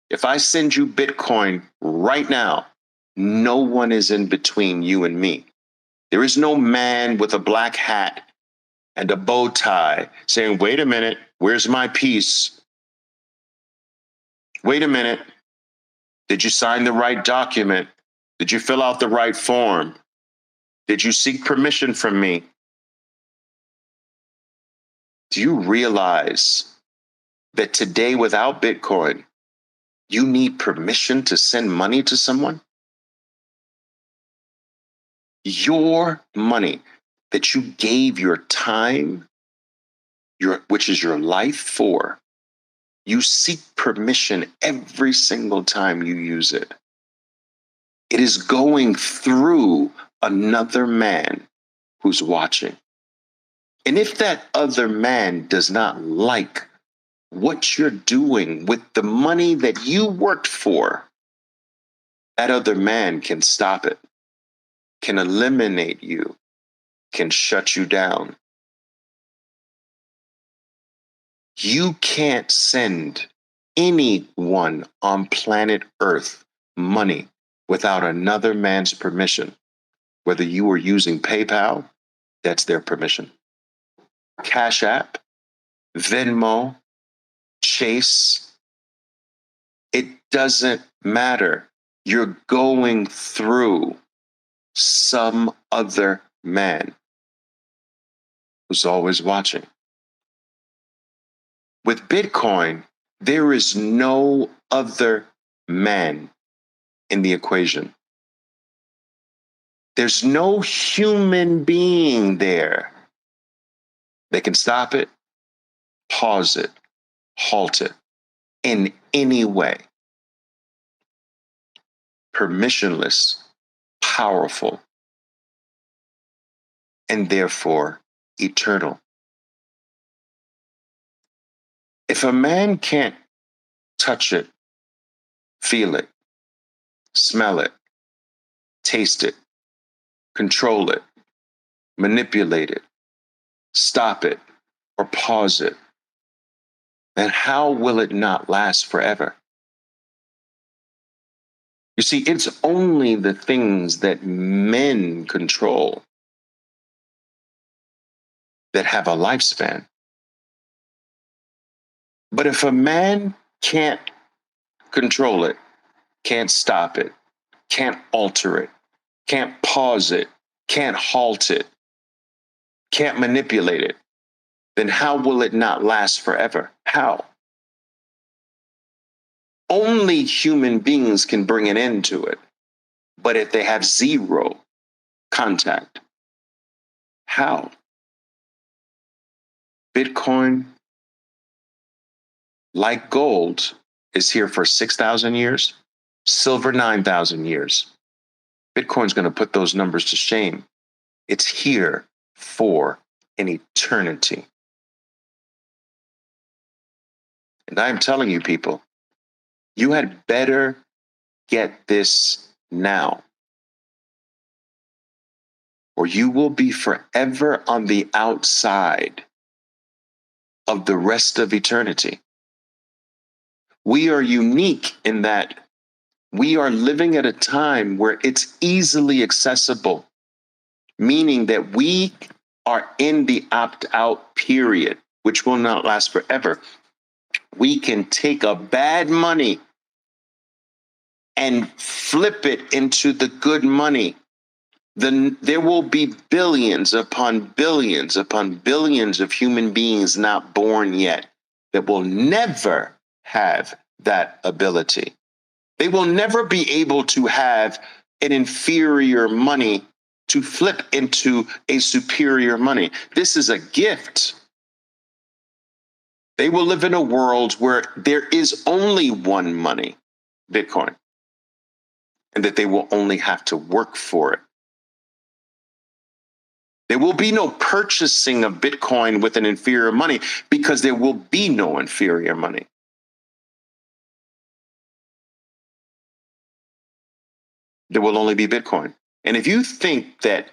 If I send you Bitcoin right now, no one is in between you and me. There is no man with a black hat and a bow tie saying, wait a minute, where's my piece? Wait a minute, did you sign the right document? Did you fill out the right form? Did you seek permission from me? Do you realize that today, without Bitcoin, you need permission to send money to someone? Your money that you gave your time, which is your life for, you seek permission every single time you use it. It is going through another man who's watching. And if that other man does not like what you're doing with the money that you worked for, that other man can stop it, can eliminate you, can shut you down. You can't send anyone on planet Earth money without another man's permission, whether you are using PayPal, that's their permission. Cash App, Venmo, Chase, it doesn't matter. You're going through some other man who's always watching. With Bitcoin, there is no other man in the equation. There's no human being there. They can stop it, pause it, halt it in any way. Permissionless, powerful, and therefore eternal. If a man can't touch it, feel it, smell it, taste it, control it, manipulate it, stop it, or pause it, then how will it not last forever? You see, it's only the things that men control that have a lifespan. But if a man can't control it, can't stop it, can't alter it, can't pause it, can't halt it, can't manipulate it, then how will it not last forever? How? Only human beings can bring an end to it. But if they have zero contact, how? Bitcoin, like gold, is here for 6,000 years, silver 9,000 years. Bitcoin's going to put those numbers to shame. It's here for an eternity. And I'm telling you, people, you had better get this now, or you will be forever on the outside of the rest of eternity. We are unique in that we are living at a time where it's easily accessible, meaning that we are in the opt-out period, which will not last forever. We can take a bad money and flip it into the good money. Then there will be billions upon billions upon billions of human beings not born yet that will never have that ability. They will never be able to have an inferior money to flip into a superior money. This is a gift. They will live in a world where there is only one money, Bitcoin, and that they will only have to work for it. There will be no purchasing of Bitcoin with an inferior money because there will be no inferior money. There will only be Bitcoin. And if you think that,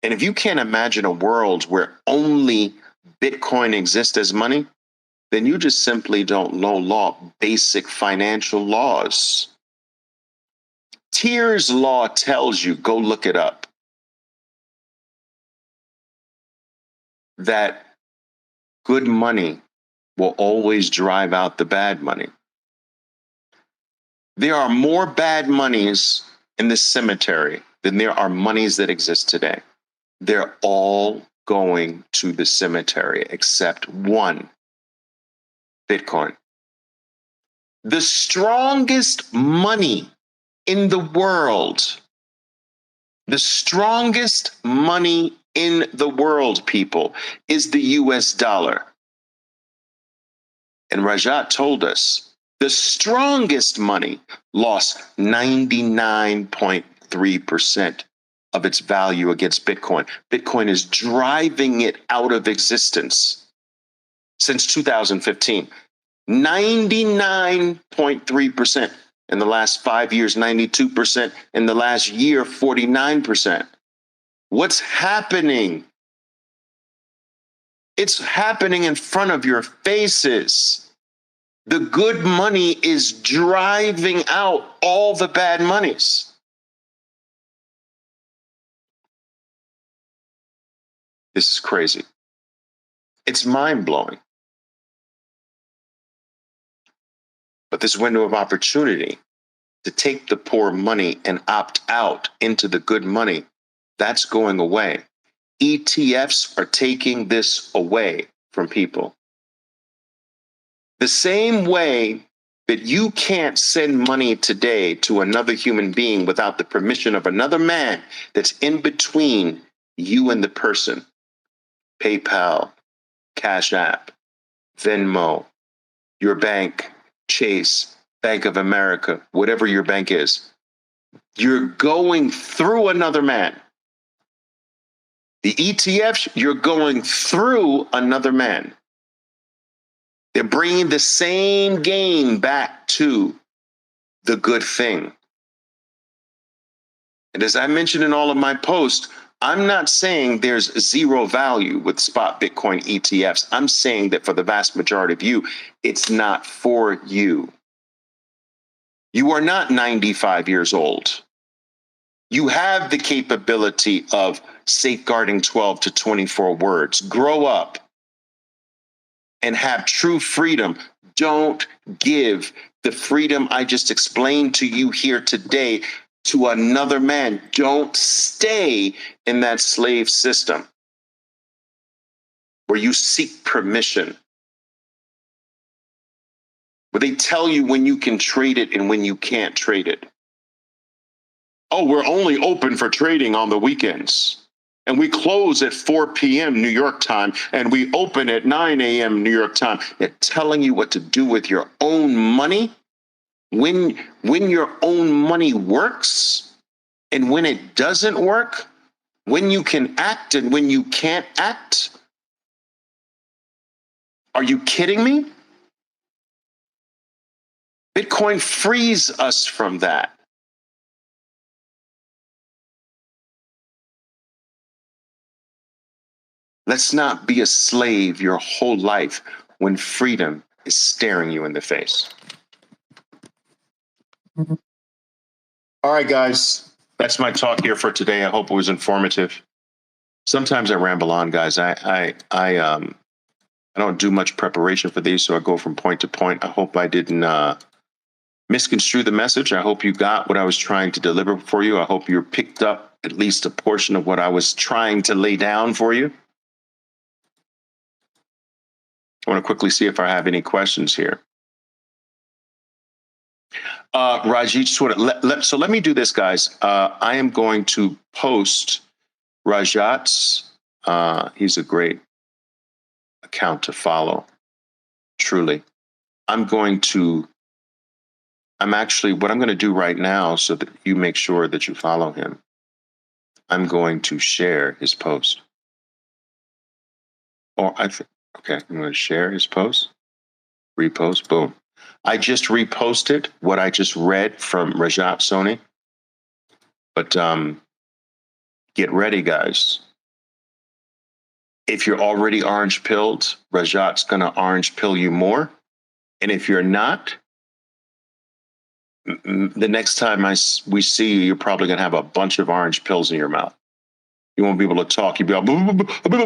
and if you can't imagine a world where only Bitcoin exists as money, then you just simply don't know basic financial laws. Tyr's law tells you, go look it up, that good money will always drive out the bad money. There are more bad monies in the cemetery than there are monies that exist today. They're all going to the cemetery except one, Bitcoin. The strongest money in the world, the strongest money in the world, people, is the US dollar. And Rajat told us the strongest money lost 99.3% of its value against Bitcoin. Bitcoin is driving it out of existence since 2015. 99.3% in the last 5 years, 92% in the last year, 49%. What's happening? It's happening in front of your faces. The good money is driving out all the bad monies. This is crazy. It's mind-blowing. But this window of opportunity to take the poor money and opt out into the good money, that's going away. ETFs are taking this away from people. The same way that you can't send money today to another human being without the permission of another man that's in between you and the person. PayPal, Cash App, Venmo, your bank, Chase, Bank of America, whatever your bank is. You're going through another man. The ETFs, you're going through another man. They're bringing the same game back to the good thing. And as I mentioned in all of my posts, I'm not saying there's zero value with spot Bitcoin ETFs. I'm saying that for the vast majority of you, it's not for you. You are not 95 years old. You have the capability of safeguarding 12 to 24 words. Grow up and have true freedom. Don't give the freedom I just explained to you here today to another man. Don't stay in that slave system where you seek permission, where they tell you when you can trade it and when you can't trade it. Oh, we're only open for trading on the weekends. And we close at 4 p.m. New York time, and we open at 9 a.m. New York time. They're telling you what to do with your own money. When your own money works and when it doesn't work, when you can act and when you can't act. Are you kidding me? Bitcoin frees us from that. Let's not be a slave your whole life when freedom is staring you in the face. All right, guys, that's my talk here for today. I hope it was informative. Sometimes I ramble on, guys. I don't do much preparation for these, so I go from point to point. I hope I didn't misconstrue the message. I hope you got what I was trying to deliver for you. I hope you picked up at least a portion of what I was trying to lay down for you. I want to quickly see if I have any questions here. Rajit, so let me do this, guys. I am going to post Rajat's. He's a great account to follow, truly. What I'm going to do right now so that you make sure that you follow him, I'm going to share his post. Okay, I'm going to share his post, repost, boom. I just reposted what I just read from Rajat Soni. But get ready, guys. If you're already orange pilled, Rajat's going to orange pill you more. And if you're not, the next time we see you, you're probably going to have a bunch of orange pills in your mouth. You won't be able to talk. You'll be all blah, blah, blah,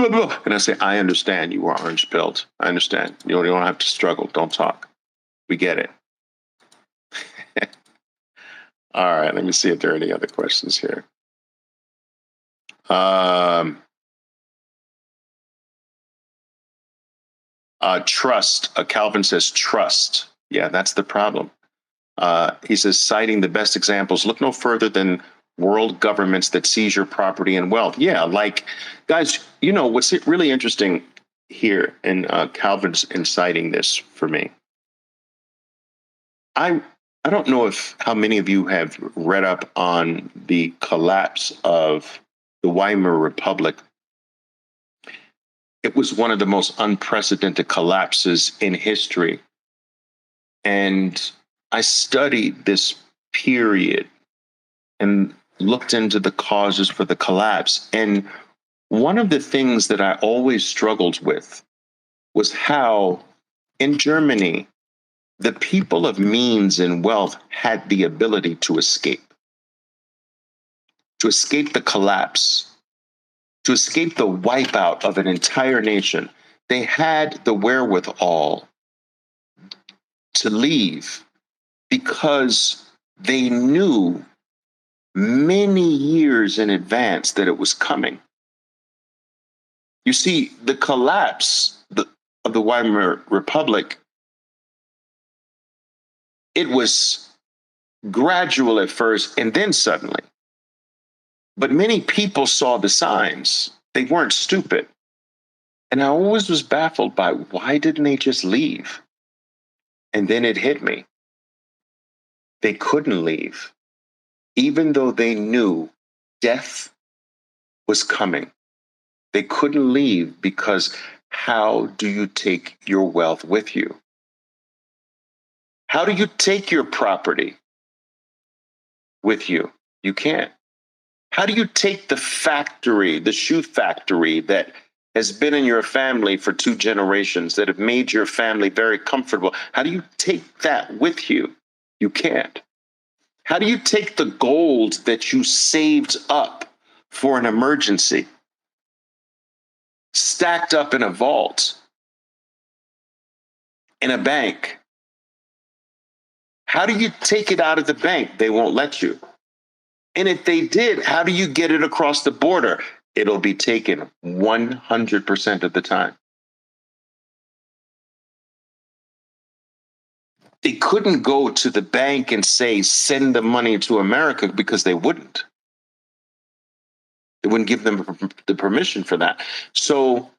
blah. And I say, I understand you were orange pilled. I understand. You don't have to struggle. Don't talk. We get it. All right. Let me see if there are any other questions here. Trust. Calvin says trust. Yeah, that's the problem. He says, citing the best examples, look no further than world governments that seize your property and wealth. Yeah, like, guys, you know, what's really interesting here, and Calvin's inciting this for me. I don't know how many of you have read up on the collapse of the Weimar Republic. It was one of the most unprecedented collapses in history. And I studied this period and looked into the causes for the collapse. And one of the things that I always struggled with was how In Germany, the people of means and wealth had the ability to escape the collapse, to escape the wipeout of an entire nation. They had the wherewithal to leave because they knew many years in advance that it was coming. You see, the collapse of the Weimar Republic, it was gradual at first and then suddenly. But many people saw the signs. They weren't stupid. And I always was baffled by why didn't they just leave? And then it hit me. They couldn't leave, even though they knew death was coming. They couldn't leave because how do you take your wealth with you? How do you take your property with you? You can't. How do you take the factory, the shoe factory that has been in your family for 2 generations, that have made your family very comfortable? How do you take that with you? You can't. How do you take the gold that you saved up for an emergency, stacked up in a vault, in a bank? How do you take it out of the bank? They won't let you. And if they did, how do you get it across the border? It'll be taken 100% of the time. They couldn't go to the bank and say, send the money to America, because they wouldn't. They wouldn't give them the permission for that. So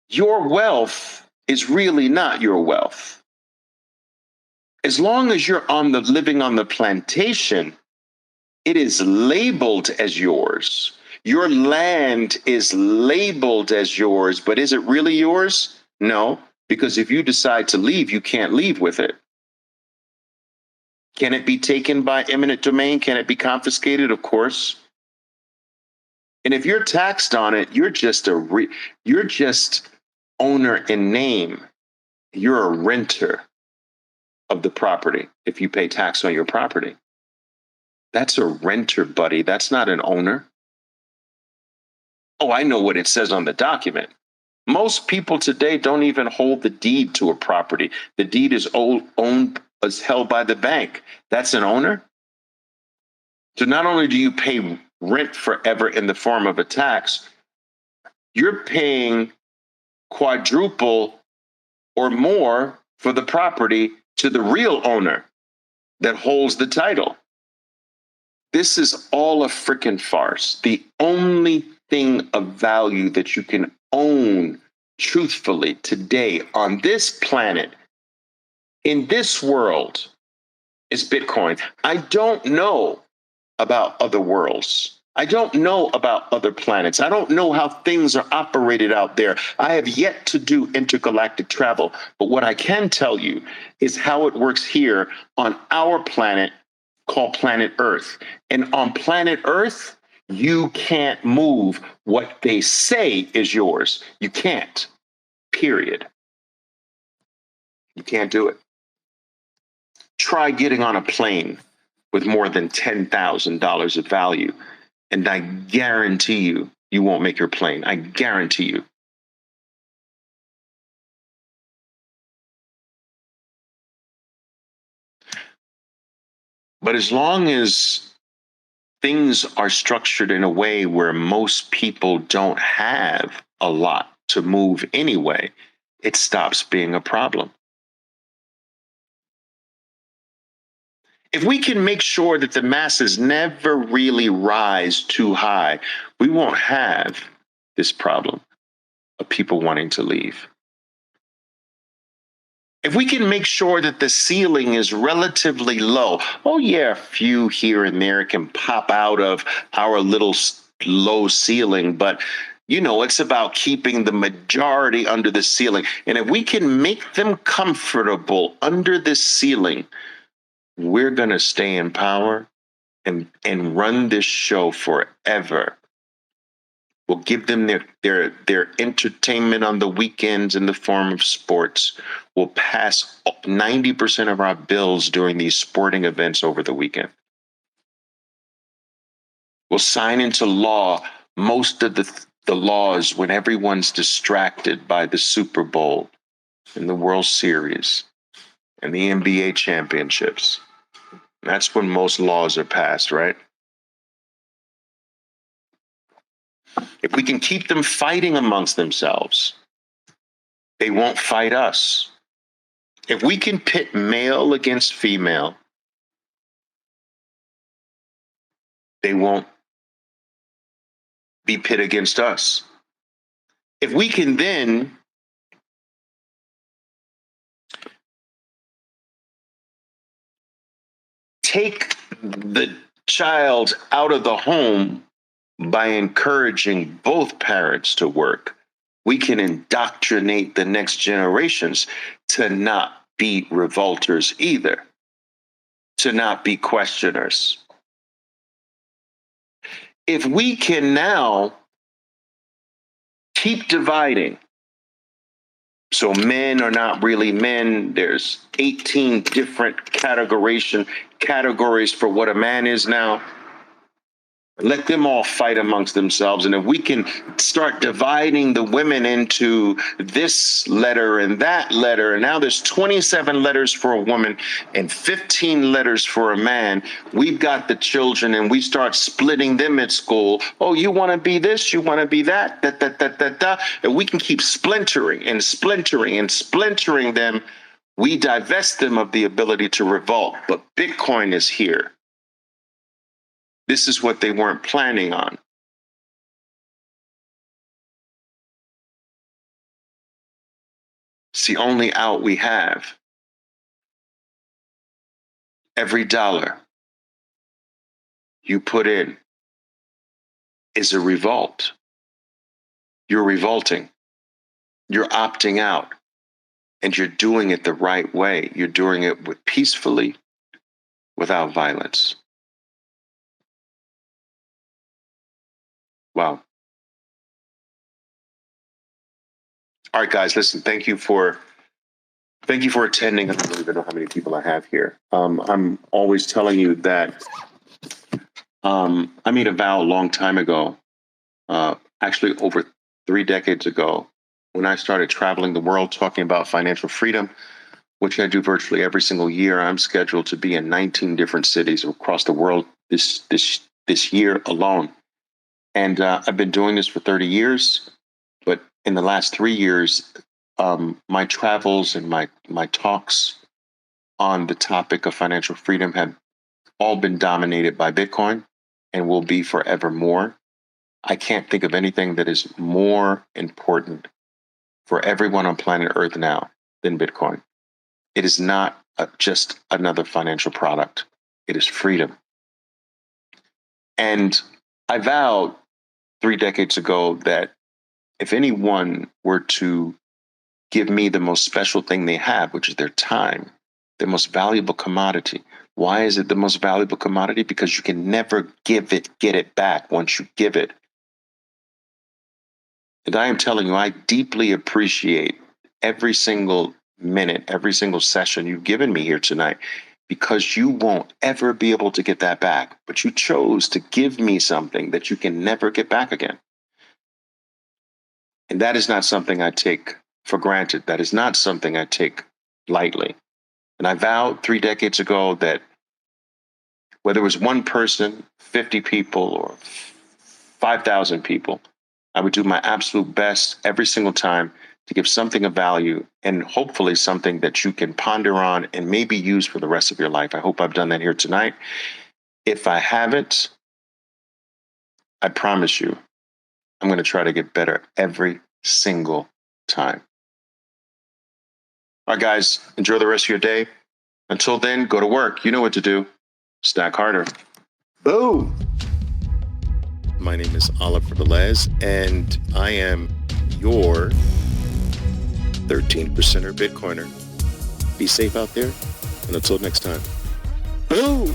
your wealth is really not your wealth. As long as you're living on the plantation, it is labeled as yours. Your land is labeled as yours, but is it really yours? No, because if you decide to leave, you can't leave with it. Can it be taken by eminent domain? Can it be confiscated? Of course. And if you're taxed on it, you're just owner in name. You're a renter of the property if you pay tax on your property. That's a renter, buddy. That's not an owner. Oh, I know what it says on the document. Most people today don't even hold the deed to a property. The deed is held by the bank. That's an owner. So not only do you pay rent forever in the form of a tax, you're paying quadruple or more for the property to the real owner that holds the title. This is all a freaking farce. The only thing of value that you can own truthfully today on this planet, in this world, is Bitcoin. I don't know about other worlds. I don't know about other planets. I don't know how things are operated out there. I have yet to do intergalactic travel. But what I can tell you is how it works here on our planet called planet Earth. And on planet Earth, you can't move what they say is yours. You can't, period. You can't do it. Try getting on a plane with more than $10,000 of value, and I guarantee you, you won't make your plane. I guarantee you. But as long as things are structured in a way where most people don't have a lot to move anyway, it stops being a problem. If we can make sure that the masses never really rise too high, we won't have this problem of people wanting to leave. If we can make sure that the ceiling is relatively low, oh yeah, a few here and there can pop out of our little low ceiling, but it's about keeping the majority under the ceiling. And if we can make them comfortable under this ceiling, we're going to stay in power and run this show forever. We'll give them their entertainment on the weekends in the form of sports. We'll pass 90% of our bills during these sporting events over the weekend. We'll sign into law most of the laws when everyone's distracted by the Super Bowl and the World Series and the NBA championships. That's when most laws are passed, right? If we can keep them fighting amongst themselves, they won't fight us. If we can pit male against female, they won't be pit against us. If we can then take the child out of the home by encouraging both parents to work, we can indoctrinate the next generations to not be revolters either, to not be questioners. If we can now keep dividing, so men are not really men, there's 18 different categories for what a man is now. Let them all fight amongst themselves. And if we can start dividing the women into this letter and that letter, and now there's 27 letters for a woman and 15 letters for a man, we've got the children and we start splitting them at school. Oh, you want to be this, you want to be that, and we can keep splintering and splintering and splintering them. We divest them of the ability to revolt, but Bitcoin is here. This is what they weren't planning on. It's the only out we have. Every dollar you put in is a revolt. You're revolting. You're opting out. And you're doing it the right way. You're doing it peacefully, without violence. Wow. All right, guys, listen, thank you for attending. I don't even know how many people I have here. I'm always telling you that I made a vow a long time ago, actually over 3 decades ago, when I started traveling the world talking about financial freedom, which I do virtually every single year. I'm scheduled to be in 19 different cities across the world this year alone. And I've been doing this for 30 years, but in the last 3 years, my travels and my talks on the topic of financial freedom have all been dominated by Bitcoin and will be forevermore. I can't think of anything that is more important for everyone on planet Earth now than Bitcoin. It is not just another financial product. It is freedom. And I vowed 3 decades ago that if anyone were to give me the most special thing they have, which is their time, the most valuable commodity. Why is it the most valuable commodity? Because you can never get it back once you give it. And I am telling you, I deeply appreciate every single minute, every single session you've given me here tonight, because you won't ever be able to get that back. But you chose to give me something that you can never get back again. And that is not something I take for granted. That is not something I take lightly. And I vowed 3 decades ago that whether it was one person, 50 people, or 5,000 people, I would do my absolute best every single time to give something of value, and hopefully something that you can ponder on and maybe use for the rest of your life. I hope I've done that here tonight. If I haven't, I promise you, I'm going to try to get better every single time. All right, guys, enjoy the rest of your day. Until then, go to work. You know what to do. Stack harder. Boom. My name is Oliver Velez, and I am your 13%er Bitcoiner. Be safe out there, and until next time. Boom.